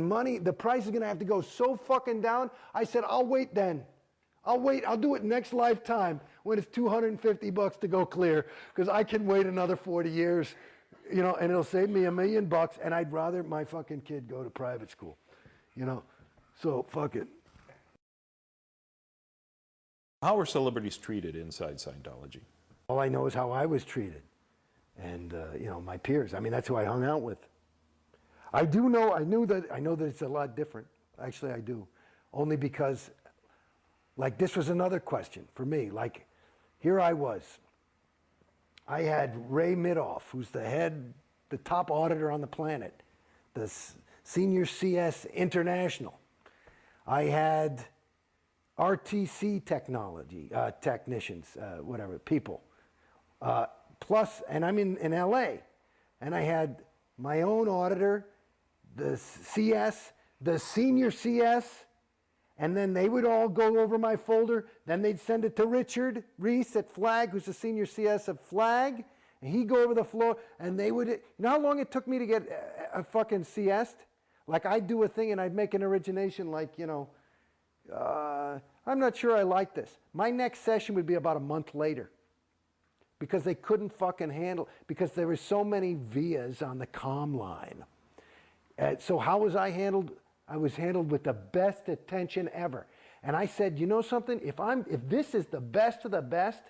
A: money. The price is going to have to go so fucking down. I said, I'll wait then. I'll wait. I'll do it next lifetime when it's $250 to go clear, because I can wait another 40 years, you know, and it'll save me $1 million, and I'd rather my fucking kid go to private school, you know. So fuck it.
B: How are celebrities treated inside Scientology?
A: All I know is how I was treated, and you know, my peers. I mean, that's who I hung out with. I know that it's a lot different. Actually, I do, only because, like, this was another question for me. Like, here I was. I had Ray Midoff, who's the top auditor on the planet, the senior CS International. I had RTC technicians, whatever, people. Plus, and I'm in LA, and I had my own auditor, the CS, the senior CS, and then they would all go over my folder. Then they'd send it to Richard Reese at Flag, who's the senior CS of Flag, and he'd go over the floor, and they would, you know how long it took me to get a fucking CS? Like, I'd do a thing and I'd make an origination like, you know, I'm not sure I like this. My next session would be about a month later, because they couldn't fucking handle, because there were so many vias on the comm line. So how was I handled? I was handled with the best attention ever. And I said, you know something? If this is the best of the best,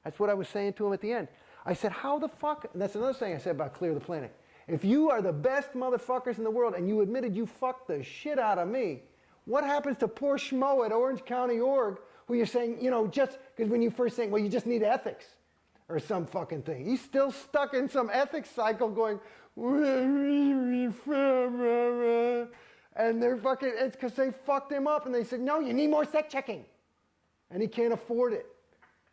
A: that's what I was saying to him at the end. I said, how the fuck, and that's another thing I said about Clear the Planet. If you are the best motherfuckers in the world and you admitted you fucked the shit out of me, what happens to poor schmo at Orange County Org, who you're saying, you know, just, because when you first saying, well, you just need ethics or some fucking thing. He's still stuck in some ethics cycle going, and they're fucking, it's because they fucked him up and they said, no, you need more set checking. And he can't afford it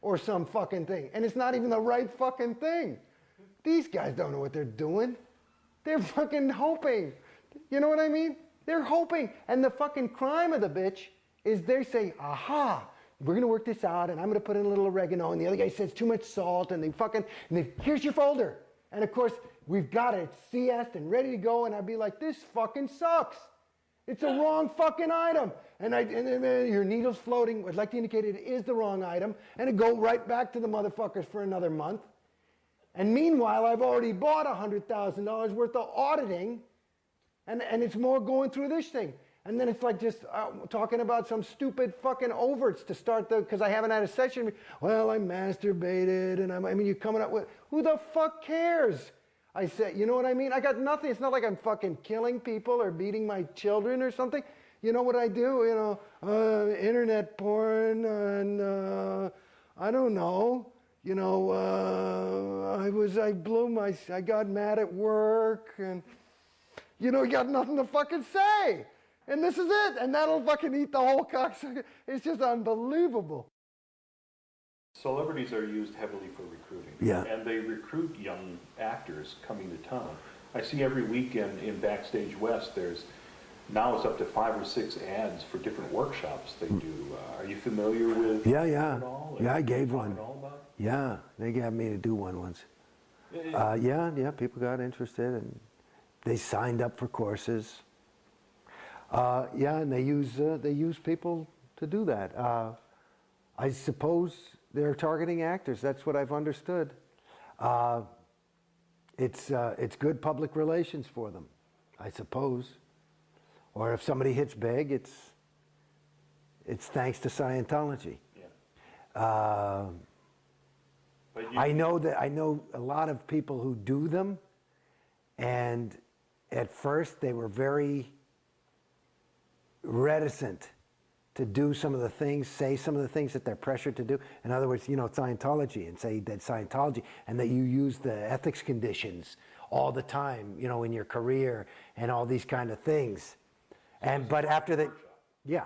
A: or some fucking thing. And it's not even the right fucking thing. These guys don't know what they're doing. They're fucking hoping. You know what I mean? They're hoping. And the fucking crime of the bitch is they say, aha, we're going to work this out and I'm going to put in a little oregano. And the other guy says too much salt and they fucking, here's your folder. And of course, we've got it CS'd and ready to go. And I'd be like, this fucking sucks. It's a wrong fucking item. And your needle's floating. I'd like to indicate it is the wrong item. And it go right back to the motherfuckers for another month. And meanwhile, I've already bought $100,000 worth of auditing. And it's more going through this thing. And then it's like just talking about some stupid fucking overts to start because I haven't had a session. Well, I masturbated and I mean, you're coming up with, who the fuck cares? I said, you know what I mean? I got nothing. It's not like I'm fucking killing people or beating my children or something. You know what I do? You know, internet porn and I don't know. You know, I got mad at work and, you know, you got nothing to fucking say. And this is it. And that'll fucking eat the whole cocksucker. It's just unbelievable.
B: Celebrities are used heavily for recruiting.
A: Yeah.
B: And they recruit young actors coming to town. I see every weekend in Backstage West, now it's up to 5 or 6 ads for different workshops they do. Are you familiar with
A: Yeah.
B: at all?
A: Yeah, I gave one.
B: At all about it?
A: Yeah, they got me to do one once. Yeah, people got interested and they signed up for courses. Yeah, and they use people to do that. I suppose they're targeting actors. That's what I've understood. It's good public relations for them, I suppose. Or if somebody hits big, it's thanks to Scientology.
B: Yeah.
A: I know a lot of people who do them, and at first they were very reticent to do some of the things, say some of the things that they're pressured to do. In other words, you know, Scientology, and say that Scientology, and that you use the ethics conditions all the time, you know, in your career and all these kind of things. But after they, yeah,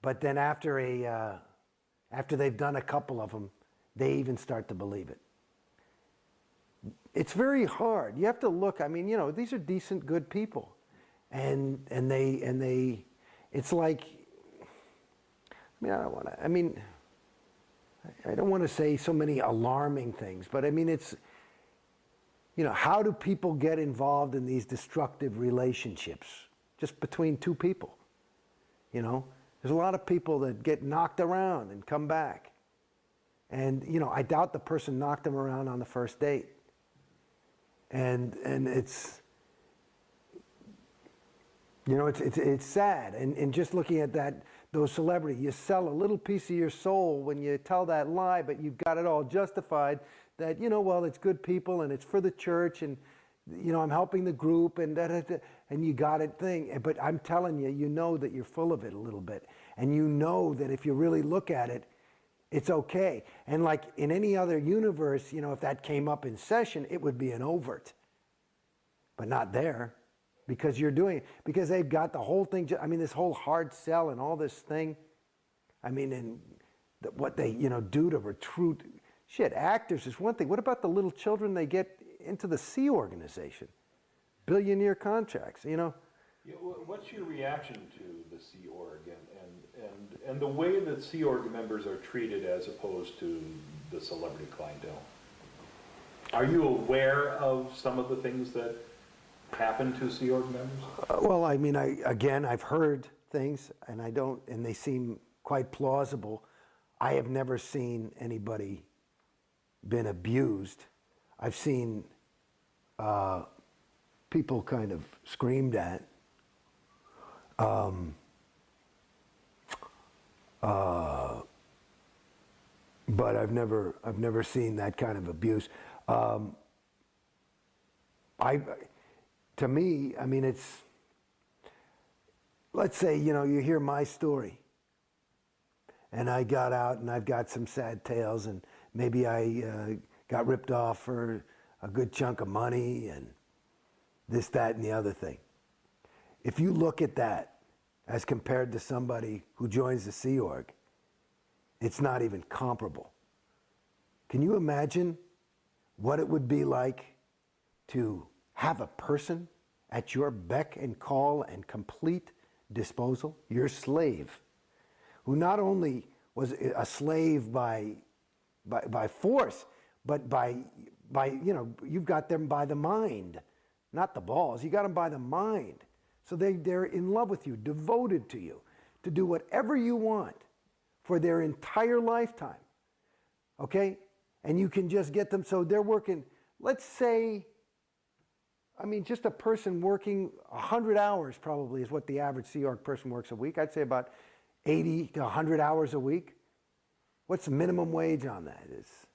A: but then after they've done a couple of them, they even start to believe it. It's very hard. You have to look. I mean, you know, these are decent, good people, and they. It's like, I mean, I don't want to say so many alarming things, but I mean, how do people get involved in these destructive relationships just between two people? There's a lot of people that get knocked around and come back. And, I doubt the person knocked them around on the first date. And it's, it's sad. And just looking at those celebrities, you sell a little piece of your soul when you tell that lie, but you've got it all justified that, well, it's good people and it's for the church and, I'm helping the group and and you got it thing. But I'm telling you, that you're full of it a little bit. And that if you really look at it, it's okay. And like in any other universe, if that came up in session, it would be an overt. But not there. Because you're doing it. Because they've got the whole thing, this whole hard sell and all this thing. And what they, do to recruit. Shit, actors is one thing. What about the little children they get into the Sea Organization? Billion-year contracts,
B: Yeah, what's your reaction to the Sea Org and the way that Sea Org members are treated as opposed to the celebrity clientele? Are you aware of some of the things that happen to Sea Org members?
A: Well, I've heard things, and they seem quite plausible. I have never seen anybody been abused. I've seen people kind of screamed at. But I've never seen that kind of abuse. To me, it's, let's say, you hear my story, and I got out and I've got some sad tales, and maybe I got ripped off for a good chunk of money and this, that, and the other thing. If you look at that as compared to somebody who joins the Sea Org, it's not even comparable. Can you imagine what it would be like to have a person at your beck and call and complete disposal, your slave, who not only was a slave by force, but by you've got them by the mind, not the balls. You got them by the mind. So they're in love with you, devoted to you, to do whatever you want for their entire lifetime. Okay? And you can just get them, so they're working, let's say, just a person working 100 hours probably is what the average Sea Org person works a week. I'd say about 80 to 100 hours a week. What's the minimum wage on that? It's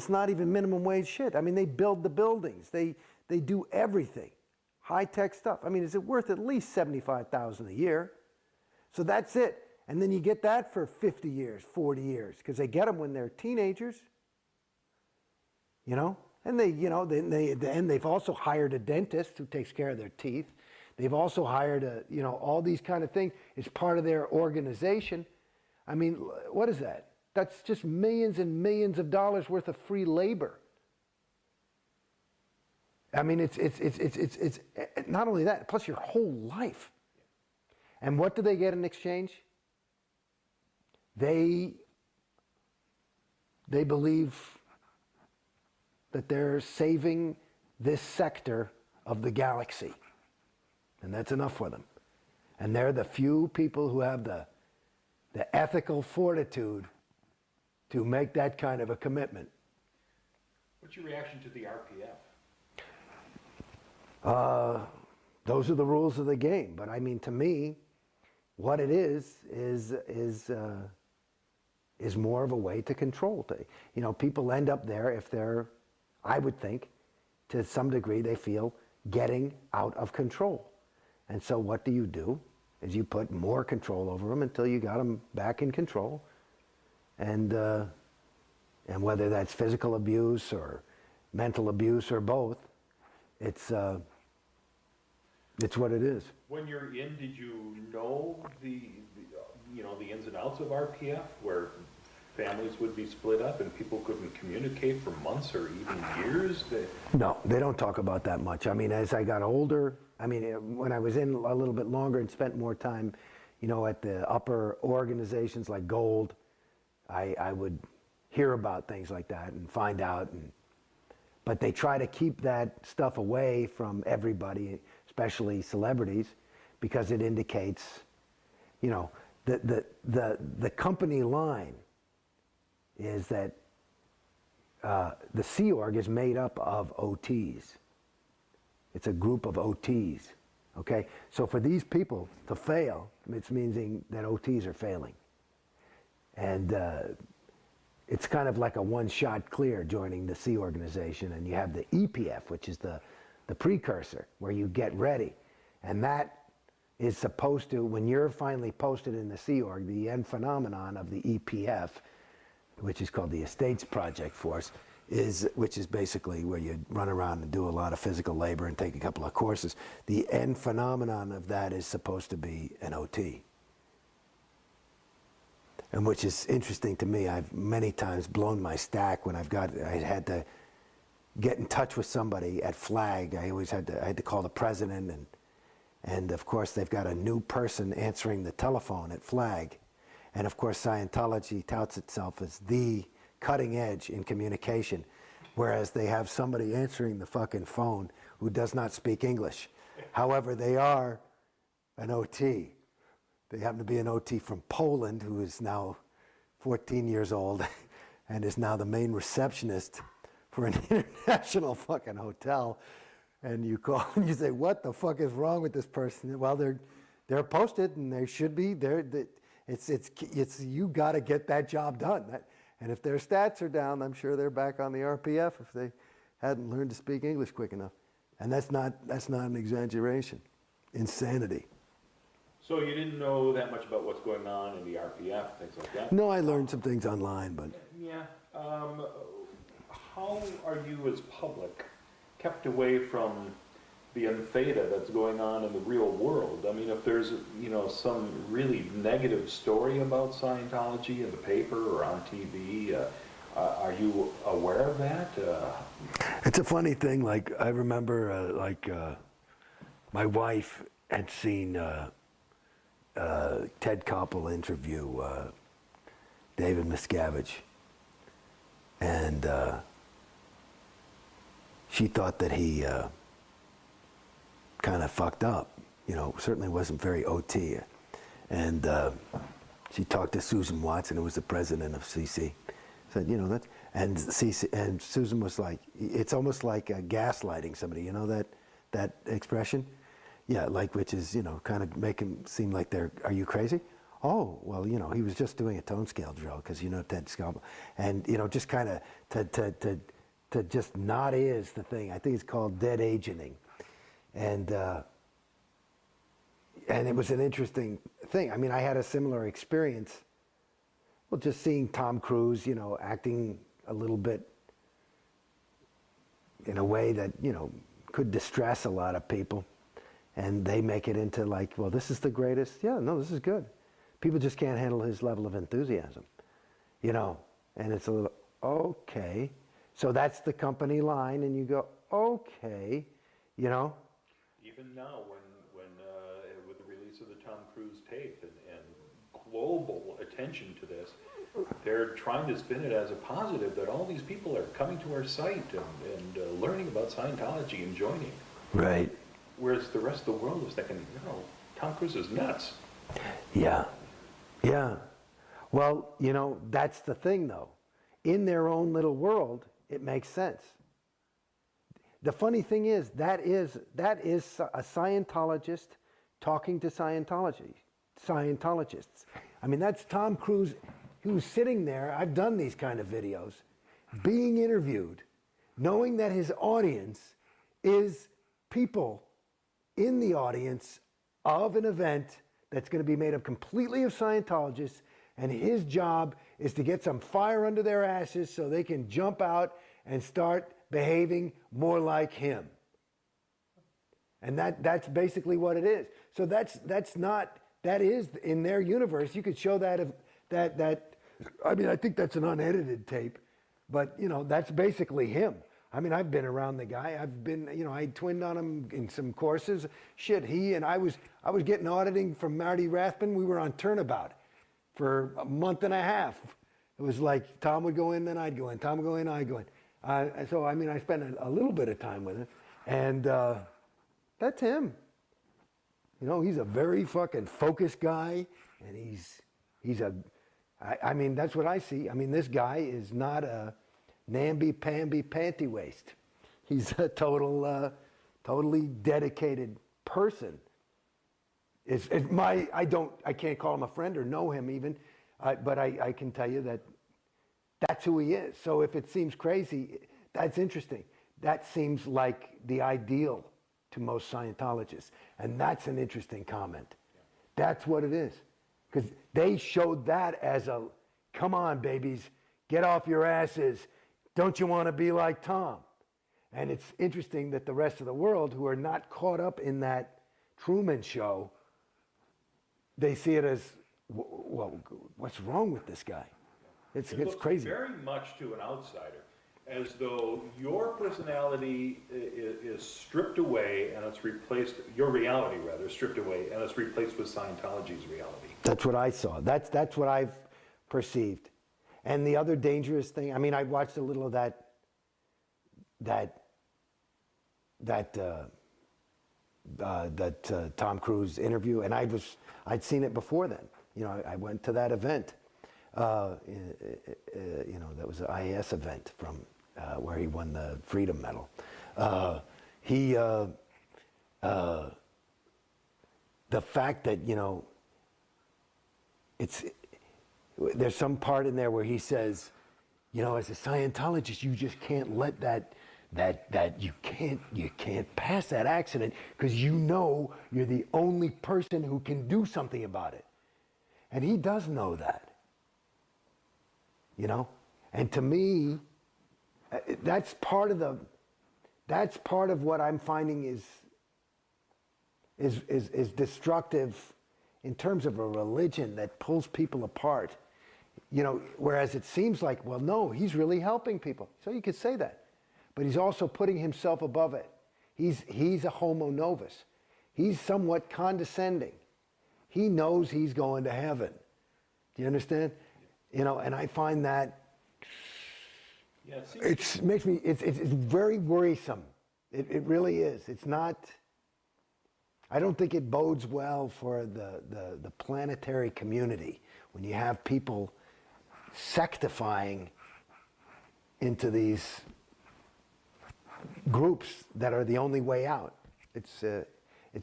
A: not even minimum wage shit. They build the buildings. They do everything. High-tech stuff. Is it worth at least $75,000 a year? So that's it. And then you get that for 50 years, 40 years, because they get them when they're teenagers. And they've also hired a dentist who takes care of their teeth. They've also hired all these kind of things. It's part of their organization. What is that? That's just millions and millions of dollars worth of free labor. It's not only that, plus your whole life. And what do they get in exchange? They believe that they're saving this sector of the galaxy. And that's enough for them. And they're the few people who have the ethical fortitude to make that kind of a commitment.
B: What's your reaction to the RPF?
A: Those are the rules of the game. But to me, what it is more of a way to control. People end up there if they're, I would think, to some degree they feel getting out of control. And so what do? Is you put more control over them until you got them back in control. And whether that's physical abuse or mental abuse or both, it's what it is.
B: When you're in, did you know the ins and outs of RPF, where families would be split up and people couldn't communicate for months or even years?
A: No, they don't talk about that much. As I got older, when I was in a little bit longer and spent more time, at the upper organizations like Gold, I would hear about things like that and find out. But they try to keep that stuff away from everybody, especially celebrities, because it indicates, you know, the company line is that the Sea Org is made up of OTs. It's a group of OTs, okay? So for these people to fail, it's meaning that OTs are failing. And it's kind of like a one-shot clear joining the Sea Organization, and you have the EPF, which is the precursor, where you get ready. And that is supposed to, when you're finally posted in the Sea Org, the end phenomenon of the EPF, which is called the Estates Project Force, which is basically where you run around and do a lot of physical labor and take a couple of courses. The end phenomenon of that is supposed to be an OT. And which is interesting to me. I've many times blown my stack when I had to get in touch with somebody at Flag. I had to call the president, and of course they've got a new person answering the telephone at Flag. And of course Scientology touts itself as the cutting edge in communication, whereas they have somebody answering the fucking phone who does not speak English. However, they are an OT. They happen to be an OT from Poland who is now 14 years old and is now the main receptionist for an international fucking hotel. And you call and you say, what the fuck is wrong with this person? Well, they're posted and they should be. It's you got to get that job done. And if their stats are down, I'm sure they're back on the RPF if they hadn't learned to speak English quick enough. And that's not an exaggeration. Insanity.
B: So you didn't know that much about what's going on in the RPF, things like that?
A: No, I learned some things online, but...
B: Yeah. How are you as public kept away from the untheta that's going on in the real world? I mean, if there's, you know, some really negative story about Scientology in the paper or on TV, are you aware of that?
A: It's a funny thing. Like, I remember, my wife had seen Ted Koppel interview David Miscavige, and she thought that he kind of fucked up, you know, certainly wasn't very OT. And she talked to Susan Watson, who was the president of CC, said, you know, that, and Susan was like, it's almost like gaslighting somebody, you know that expression? Yeah, like, which is, you know, kind of make him seem like are you crazy? Oh, well, you know, he was just doing a tone scale drill because, you know, Ted Koppel. And, you know, just kind of to just not is the thing. I think it's called dead agenting. And it was an interesting thing. I mean, I had a similar experience. Well, just seeing Tom Cruise, you know, acting a little bit in a way that, you know, could distress a lot of people. And they make it into like, well, this is the greatest. Yeah, no, this is good. People just can't handle his level of enthusiasm, you know. And it's a little, okay. So that's the company line, and you go, okay, you know.
B: Even now, when with the release of the Tom Cruise tape and global attention to this, they're trying to spin it as a positive that all these people are coming to our site and learning about Scientology and joining.
A: Right.
B: Whereas the rest of the world is thinking, no, Tom Cruise is nuts.
A: Yeah. Yeah. Well, you know, that's the thing, though. In their own little world, it makes sense. The funny thing is that is a Scientologist talking to Scientologists. I mean, that's Tom Cruise who's sitting there. I've done these kind of videos, being interviewed, knowing that his audience is people in the audience of an event that's going to be made up completely of Scientologists, and his job is to get some fire under their asses so they can jump out and start behaving more like him. And that's basically what it is. So that is in their universe. You could show that I mean, I think that's an unedited tape, but you know, that's basically him. I mean, I've been around the guy. I've been, you know, I twinned on him in some courses. Shit, I was getting auditing from Marty Rathbun. We were on Turnabout for a month and a half. It was like Tom would go in, then I'd go in. Tom would go in, I'd go in. So, I mean, I spent a little bit of time with him, and that's him. You know, he's a very fucking focused guy, and he's a, I mean, that's what I see. I mean, this guy is not a namby-pamby panty waist. He's a totally dedicated person. I can't call him a friend or know him even, but I can tell you that that's who he is. So if it seems crazy, that's interesting. That seems like the ideal to most Scientologists. And that's an interesting comment. That's what it is. Because they showed that as a, come on, babies, get off your asses. Don't you want to be like Tom? And it's interesting that the rest of the world, who are not caught up in that Truman Show, they see it as, well, what's wrong with this guy? It's crazy.
B: Very much to an outsider, as though your personality is stripped away and it's replaced, your reality rather, stripped away and it's replaced with Scientology's reality.
A: That's what I saw. That's what I've perceived. And the other dangerous thing, I mean, I watched a little of that Tom Cruise interview, and I'd seen it before then. You know, I went to that event. You know, that was an IAS event from where he won the Freedom Medal. The fact that, you know, there's some part in there where he says, you know, as a Scientologist, you just can't let that you can't pass that accident because you know you're the only person who can do something about it. And he does know that. You know, and to me, that's part of what I'm finding is destructive in terms of a religion that pulls people apart. You know, whereas it seems like, well, no, he's really helping people. So you could say that, but he's also putting himself above it. He's a homo novus. He's somewhat condescending. He knows he's going to heaven. Do you understand? You know, and I find that it's very worrisome. It really is. It's not. I don't think it bodes well for the planetary community when you have people sectifying into these groups that are the only way out. It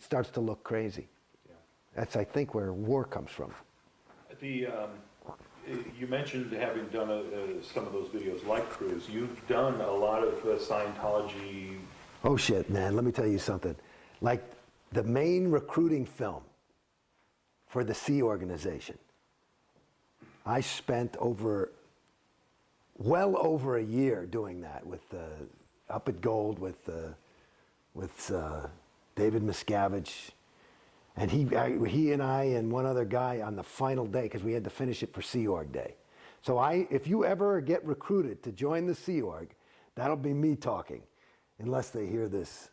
A: starts to look crazy. Yeah. That's, I think, where war comes from.
B: You mentioned having done some of those videos like Cruise. You've done a lot of Scientology.
A: Oh shit, man, let me tell you something. Like the main recruiting film for the Sea organization, I spent well over a year doing that with Up at Gold with David Miscavige. And he and I and one other guy on the final day, because we had to finish it for Sea Org Day. So if you ever get recruited to join the Sea Org, that'll be me talking. Unless they hear this,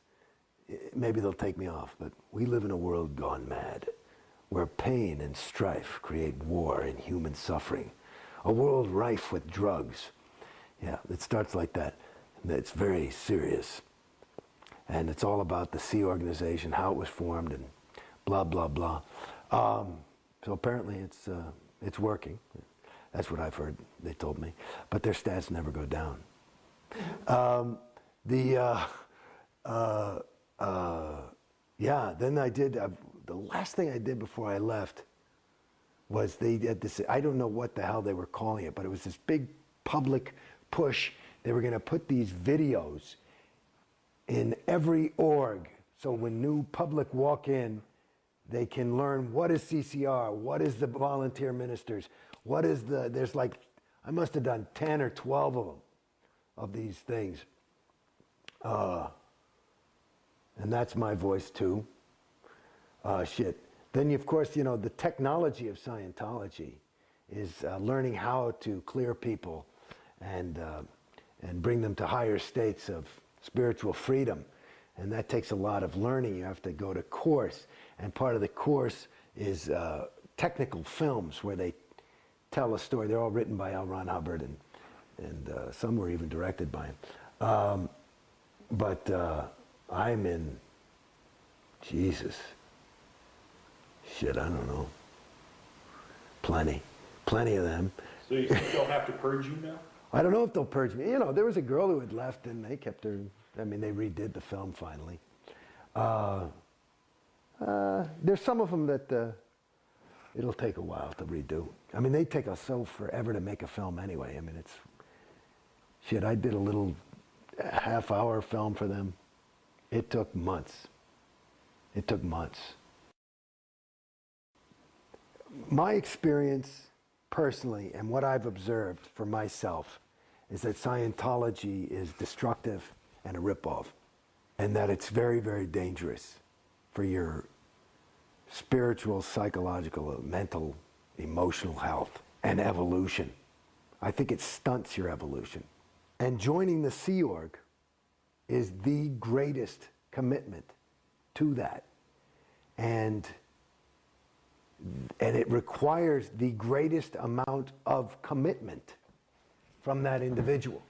A: maybe they'll take me off. But we live in a world gone mad, where pain and strife create war and human suffering. A world rife with drugs. Yeah, it starts like that. It's very serious. And it's all about the Sea Organization, how it was formed, and blah, blah, blah. So apparently it's working. That's what I've heard, they told me. But their stats never go down. Yeah, then I did, the last thing I did before I left was they did this, I don't know what the hell they were calling it, but it was this big public push. They were going to put these videos in every org. So when new public walk in, they can learn what is CCR, what is the volunteer ministers, what is there's like, I must have done 10 or 12 of them, of these things. And that's my voice too. Shit. Then, of course, you know, the technology of Scientology is learning how to clear people and bring them to higher states of spiritual freedom. And that takes a lot of learning. You have to go to course. And part of the course is technical films where they tell a story. They're all written by L. Ron Hubbard and some were even directed by him. But I'm in, Jesus, shit, I don't know, plenty of them.
B: So you think they'll have to purge you now?
A: I don't know if they'll purge me. You know, there was a girl who had left, and they kept her. I mean, they redid the film finally. There's some of them that it'll take a while to redo. I mean, they take us so forever to make a film anyway. I mean, it's shit. I did a little half-hour film for them. It took months. It took months. My experience personally, and what I've observed for myself, is that Scientology is destructive and a ripoff, and that it's very, very dangerous for your spiritual, psychological, mental, emotional health and evolution. I think it stunts your evolution. And joining the Sea Org is the greatest commitment to that. And it requires the greatest amount of commitment from that individual.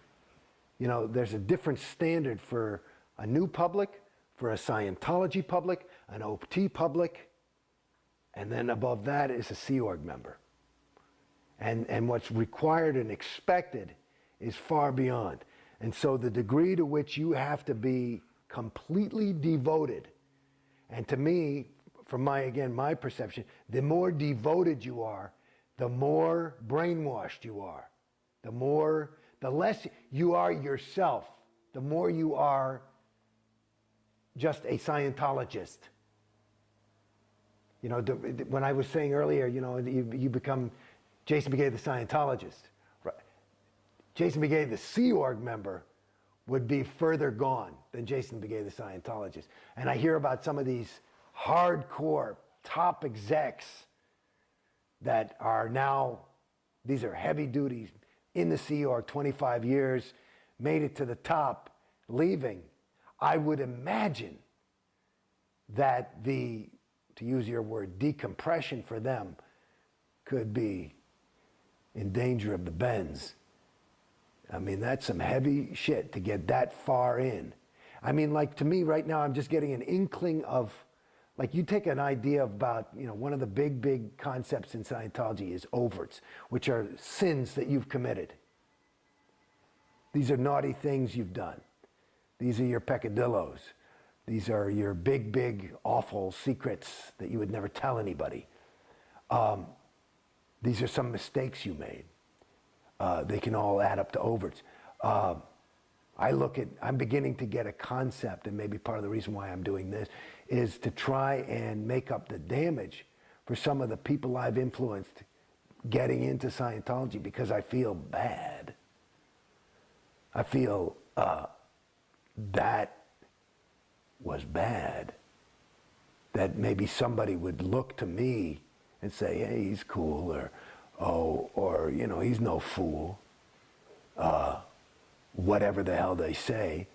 A: You know, there's a different standard for a new public, for a Scientology public, an OT public, and then above that is a Sea Org member. And what's required and expected is far beyond. And so the degree to which you have to be completely devoted, and to me, from my perception, the more devoted you are, the more brainwashed you are. The less you are yourself, the more you are just a Scientologist. You know, when I was saying earlier, you know, you become Jason Beghe the Scientologist. Right? Jason Beghe the Sea Org member would be further gone than Jason Beghe the Scientologist. And I hear about some of these hardcore top execs that are now, these are heavy duties in the Sea Org, 25 years, made it to the top, leaving. I would imagine that the, to use your word, decompression for them could be in danger of the bends. I mean, that's some heavy shit to get that far in. I mean, like, to me right now, I'm just getting an inkling of, like, you take an idea about, you know, one of the big concepts in Scientology is overts, which are sins that you've committed. These are naughty things you've done. These are your peccadillos. These are your big, awful secrets that you would never tell anybody. These are some mistakes you made. They can all add up to overts. I'm beginning to get a concept, and maybe part of the reason why I'm doing this is to try and make up the damage for some of the people I've influenced getting into Scientology, because I feel bad. I feel that was bad. That maybe somebody would look to me and say, hey, he's cool, or you know, he's no fool. Whatever the hell they say.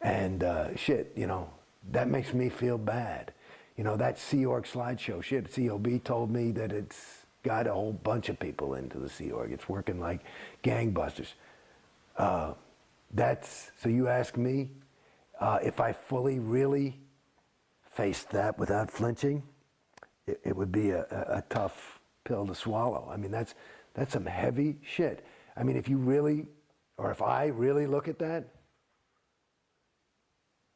A: And shit, you know, that makes me feel bad. You know, that Sea Org slideshow, shit, COB told me that it's got a whole bunch of people into the Sea Org. It's working like gangbusters. So you ask me if I fully, really faced that without flinching, it would be a tough pill to swallow. I mean, that's some heavy shit. I mean, if you really, or if I really look at that,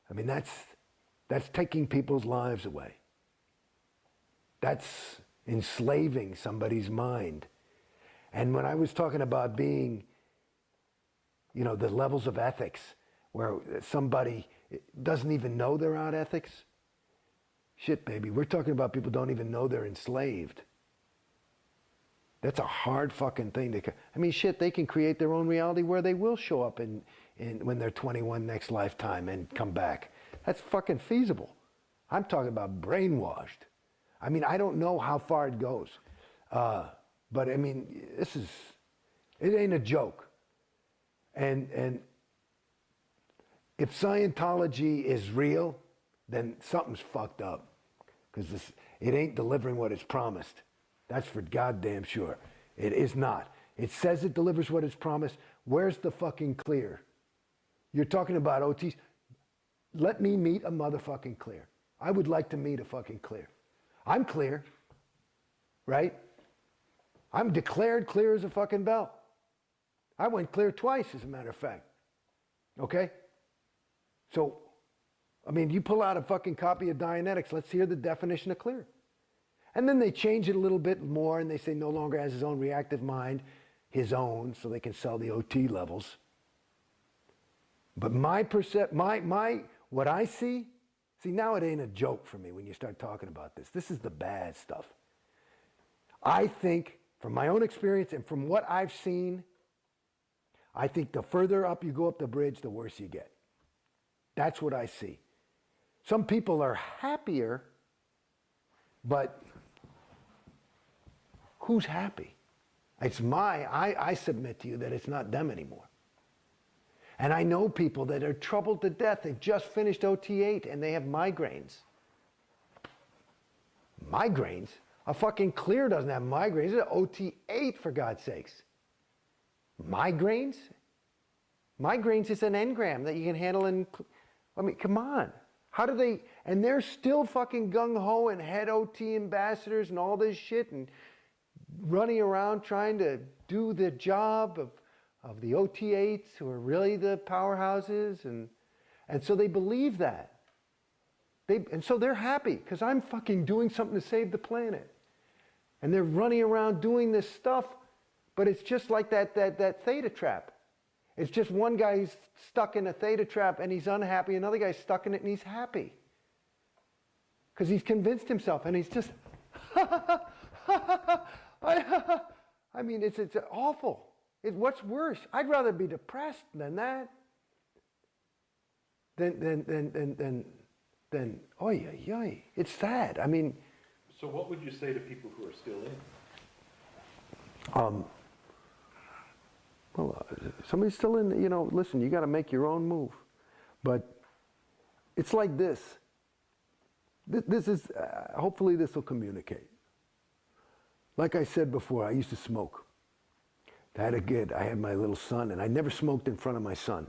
A: I mean, that's taking people's lives away. That's enslaving somebody's mind. And when I was talking about being, you know, the levels of ethics, where somebody doesn't even know they're out ethics, shit, baby, we're talking about people who don't even know they're enslaved. That's a hard fucking thing to, I mean, shit, they can create their own reality where they will show up when they're 21 next lifetime and come back. That's fucking feasible. I'm talking about brainwashed. I mean, I don't know how far it goes. But I mean, it ain't a joke. And if Scientology is real, then something's fucked up. Because it ain't delivering what it's promised. That's for goddamn sure. It is not. It says it delivers what it's promised. Where's the fucking clear? You're talking about OTs. Let me meet a motherfucking clear. I would like to meet a fucking clear. I'm clear, right? I'm declared clear as a fucking bell. I went clear twice, as a matter of fact. Okay? So, I mean, you pull out a fucking copy of Dianetics, let's hear the definition of clear. And then they change it a little bit more, and they say no longer has his own reactive mind, his own, so they can sell the OT levels. But what I see now it ain't a joke for me when you start talking about this. This is the bad stuff. I think, from my own experience and from what I've seen, I think the further up you go up the bridge, the worse you get. That's what I see. Some people are happier, but who's happy? I submit to you that it's not them anymore. And I know people that are troubled to death. They just finished OT8 and they have migraines. Migraines? A fucking clear doesn't have migraines. It's an OT8, for God's sakes. Migraines? Migraines is an engram that you can handle in... I mean, come on. How do they... And they're still fucking gung-ho and head OT ambassadors and all this shit and running around trying to do the job of the OT8s who are really the powerhouses. And so they believe that. And so they're happy because I'm fucking doing something to save the planet. And they're running around doing this stuff, but it's just like that theta trap. It's just one guy's stuck in a theta trap and he's unhappy, another guy's stuck in it and he's happy. Because he's convinced himself and he's just, I mean, it's awful. What's worse? I'd rather be depressed than that. Than oy, oy, oy. It's sad. I mean.
B: So what would you say to people who are still in?
A: Well, somebody's still in, listen, you got to make your own move. But it's like this. This is, hopefully this will communicate. Like I said before, I used to smoke. I had my little son, and I never smoked in front of my son.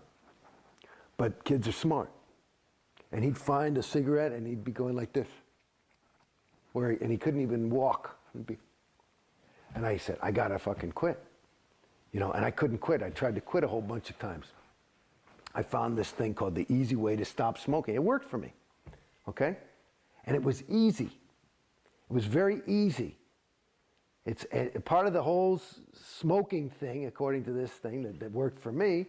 A: But kids are smart. And he'd find a cigarette, and he'd be going like this. And he couldn't even walk. And I said, I got to fucking quit. And I couldn't quit. I tried to quit a whole bunch of times. I found this thing called the easy way to stop smoking. It worked for me, okay? And it was easy. It was very easy. It's part of the whole smoking thing, according to this thing that worked for me,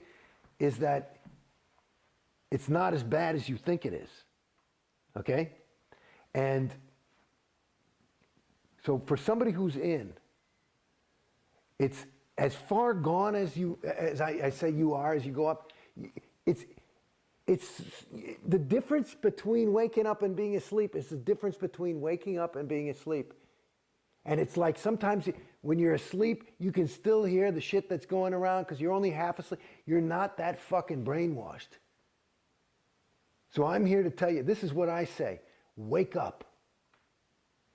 A: is that it's not as bad as you think it is, okay? And so for somebody who's in, it's as far gone as I say you are, as you go up, it's the difference between waking up and being asleep is the difference between waking up and being asleep. And it's like sometimes when you're asleep, you can still hear the shit that's going around because you're only half asleep. You're not that fucking brainwashed. So I'm here to tell you, this is what I say. Wake up.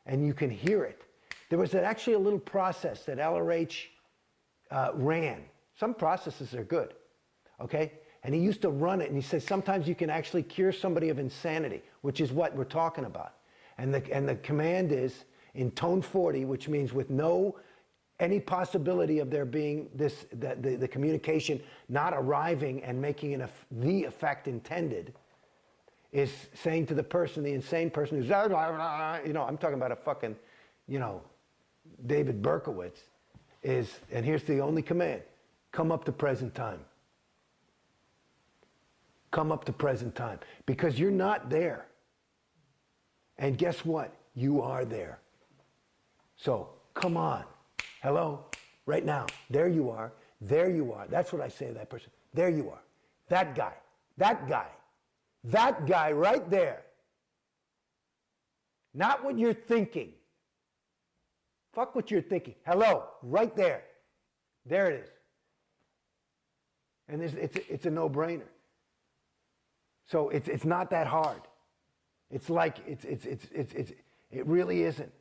A: And you can hear it. There was actually a little process that LRH ran. Some processes are good, okay? And he used to run it, and he says sometimes you can actually cure somebody of insanity, which is what we're talking about. And the command is in tone 40, which means with any possibility of there being the communication not arriving and making the effect intended, is saying to the person, the insane person who's, I'm talking about a fucking, David Berkowitz, and here's the only command, come up to present time. Come up to present time. Because you're not there. And guess what? You are there. So, come on. Hello? Right now. There you are. There you are. That's what I say to that person. There you are. That guy. That guy. That guy right there. Not what you're thinking. Fuck what you're thinking. Hello, right there. There it is. And it's a no-brainer. So it's not that hard. It's like it really isn't.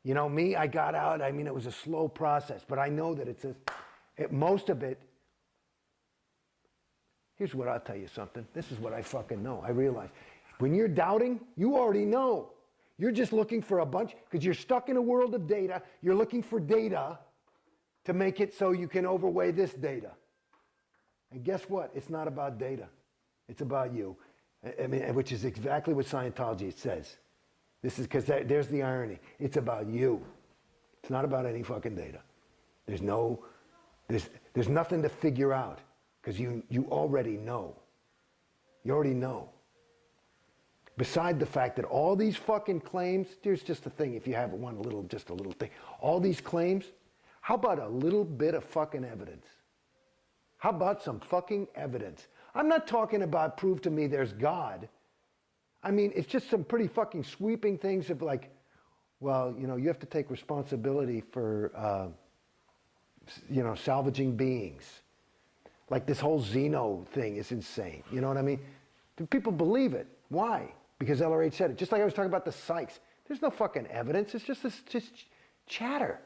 A: You know, me, I got out. I mean, it was a slow process, but I know that most of it. Here's what I'll tell you something. This is what I fucking know. I realize when you're doubting, you already know. You're just looking for a bunch, because you're stuck in a world of data. You're looking for data to make it so you can overweigh this data. And guess what? It's not about data. It's about you. I mean, which is exactly what Scientology says. This is because there's the irony. It's about you. It's not about any fucking data. There's nothing to figure out, because you already know. You already know. Beside the fact that all these fucking claims, here's just a thing, if you have just a little thing. All these claims, how about a little bit of fucking evidence? How about some fucking evidence? I'm not talking about prove to me there's God. I mean, it's just some pretty fucking sweeping things of like, well, you know, you have to take responsibility for, salvaging beings. Like this whole Xeno thing is insane. You know what I mean? Do people believe it? Why? Because LRH said it. Just like I was talking about the psychs. There's no fucking evidence. It's just chatter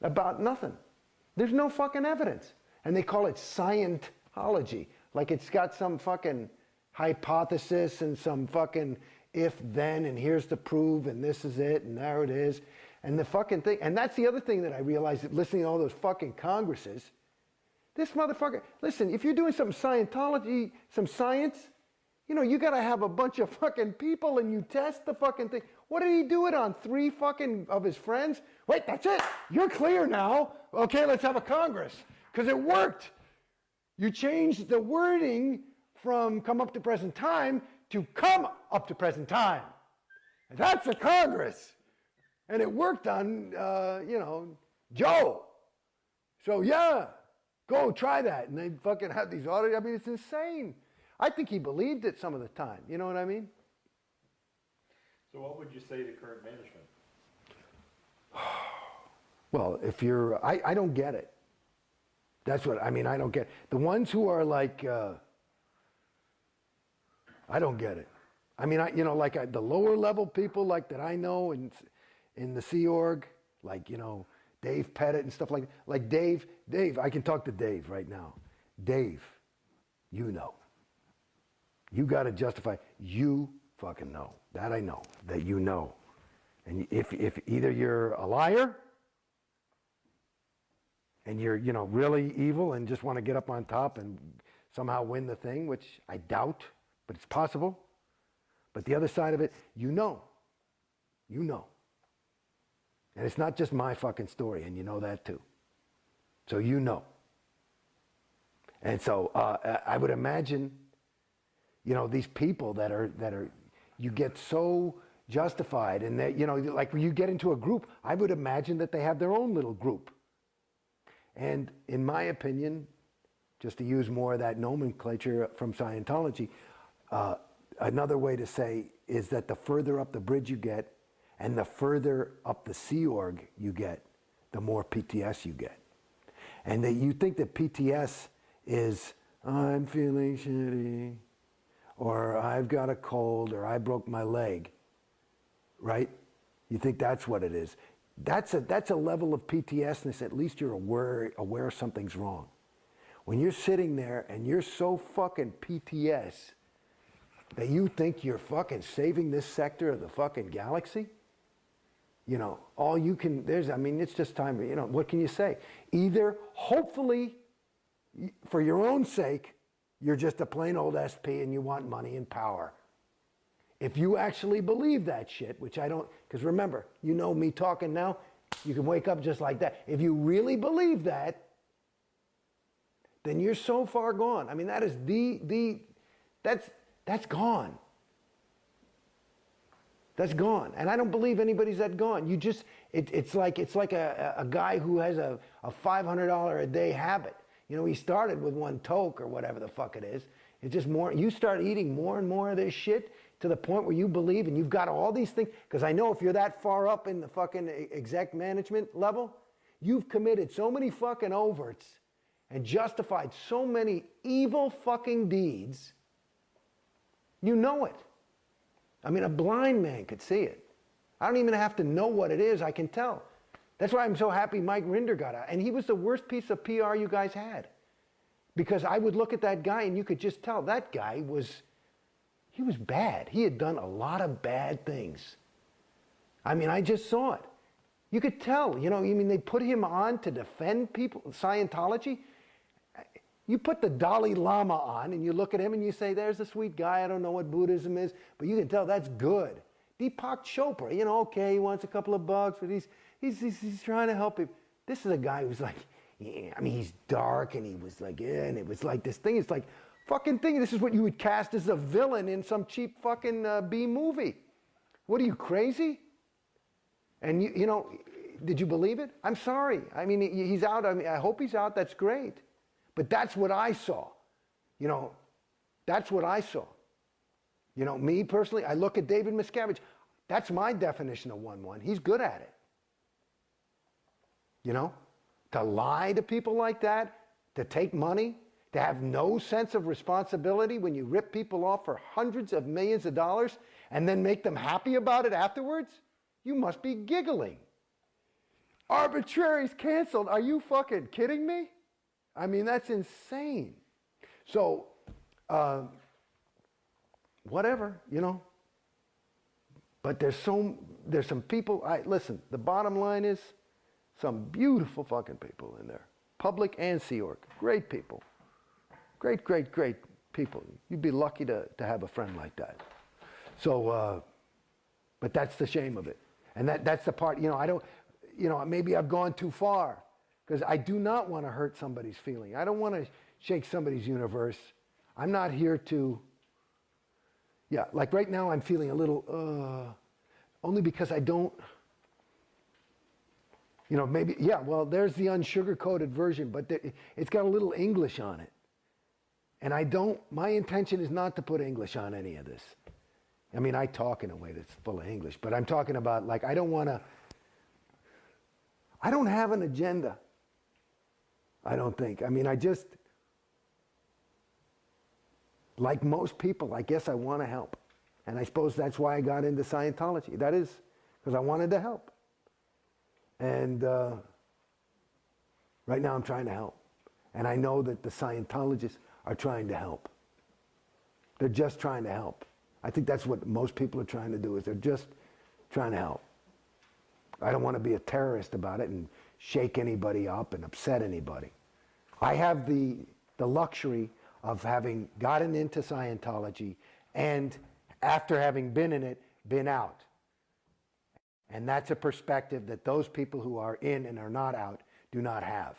A: about nothing. There's no fucking evidence. And they call it Scientology. Like it's got some fucking hypothesis and some fucking if-then, and here's the proof, and this is it, and there it is. And the fucking thing, and that's the other thing that I realized listening to all those fucking congresses. This motherfucker, listen, if you're doing some Scientology, some science, you know, you gotta have a bunch of fucking people and you test the fucking thing. What did he do it on? 3 fucking of his friends? Wait, that's it. You're clear now. Okay, let's have a Congress. Because it worked. You changed the wording from come up to present time to come up to present time. And that's a Congress. And it worked on, Joe. So yeah, go try that. And they fucking have these audits. I mean, it's insane. I think he believed it some of the time. You know what I mean?
B: So what would you say to current management?
A: Well, if you're, I don't get it. That's what, I mean, I don't get it. The ones who are like, I don't get it. I mean, the lower level people like that I know in the Sea Org, like, Dave Pettit and stuff like that. Like Dave, I can talk to Dave right now. Dave, you know. You got to justify, you fucking know. That I know, that you know. And if either you're a liar and you're, really evil and just want to get up on top and somehow win the thing, which I doubt, but it's possible. But the other side of it, you know. You know. And it's not just my fucking story, and you know that too. So you know. And so I would imagine, these people that are, you get so justified, and that, like when you get into a group, I would imagine that they have their own little group. And in my opinion, just to use more of that nomenclature from Scientology, another way to say is that the further up the bridge you get, and the further up the Sea Org you get, the more PTS you get. And that you think that PTS is, I'm feeling shitty, or I've got a cold, or I broke my leg, right? You think that's what it is. That's a level of PTSness, at least you're aware something's wrong. When you're sitting there and you're so fucking PTS that you think you're fucking saving this sector of the fucking galaxy, all you can, it's just time, what can you say? Either, hopefully, for your own sake, you're just a plain old SP and you want money and power. If you actually believe that shit, which I don't, because remember, me talking now, you can wake up just like that. If you really believe that, then you're so far gone. I mean, that is that's gone. That's gone. And I don't believe anybody's that gone. You just, it's like a guy who has a $500 a day habit. He started with 1 toke or whatever the fuck it is. It's just more, you start eating more and more of this shit to the point where you believe, and you've got all these things, because I know if you're that far up in the fucking exec management level, you've committed so many fucking overts and justified so many evil fucking deeds, you know it. I mean, a blind man could see it. I don't even have to know what it is. I can tell. That's why I'm so happy Mike Rinder got out. And he was the worst piece of PR you guys had. Because I would look at that guy and you could just tell that guy was, he was bad. He had done a lot of bad things. I mean, I just saw it. You could tell, you know, I mean, they put him on to defend people, Scientology. You put the Dalai Lama on and you look at him and you say, there's a sweet guy, I don't know what Buddhism is, but you can tell that's good. Deepak Chopra, you know, okay, he wants a couple of bucks, but he's trying to help him. This is a guy who's like, yeah, I mean, he's dark and he was like, yeah, and it was like this thing. It's like, fucking thing, this is what you would cast as a villain in some cheap fucking B movie. What are you, crazy? And you know, did you believe it? I'm sorry. I mean, he's out. I mean, I hope he's out. That's great. But that's what I saw. You know, that's what I saw. You know, me personally, I look at David Miscavige. That's my definition of 1-1. He's good at it. You know, to lie to people like that, to take money, to have no sense of responsibility when you rip people off for hundreds of millions of dollars and then make them happy about it afterwards? You must be giggling. Arbitrary's canceled. Are you fucking kidding me? I mean, that's insane. So, whatever, you know. But there's some people, listen, the bottom line is some beautiful fucking people in there. Public and Sea Org. Great people. Great, great, great people. You'd be lucky to have a friend like that. So, but that's the shame of it. And that's the part, you know, I don't, you know, maybe I've gone too far because I do not want to hurt somebody's feeling. I don't want to shake somebody's universe. I'm not here to, yeah, like right now I'm feeling a little, only because I don't, you know, maybe, yeah, well, there's the unsugar-coated version, but it's got a little English on it. And I don't, my intention is not to put English on any of this. I mean, I talk in a way that's full of English, but I'm talking about, like, I don't have an agenda. I don't think. I mean, I just, like most people, I guess I want to help. And I suppose that's why I got into Scientology. That is because I wanted to help. And right now I'm trying to help. And I know that the Scientologists are trying to help. They're just trying to help. I think that's what most people are trying to do, is they're just trying to help. I don't want to be a terrorist about it and shake anybody up and upset anybody. I have the luxury of having gotten into Scientology and, after having been in it, been out. And that's a perspective that those people who are in and are not out do not have.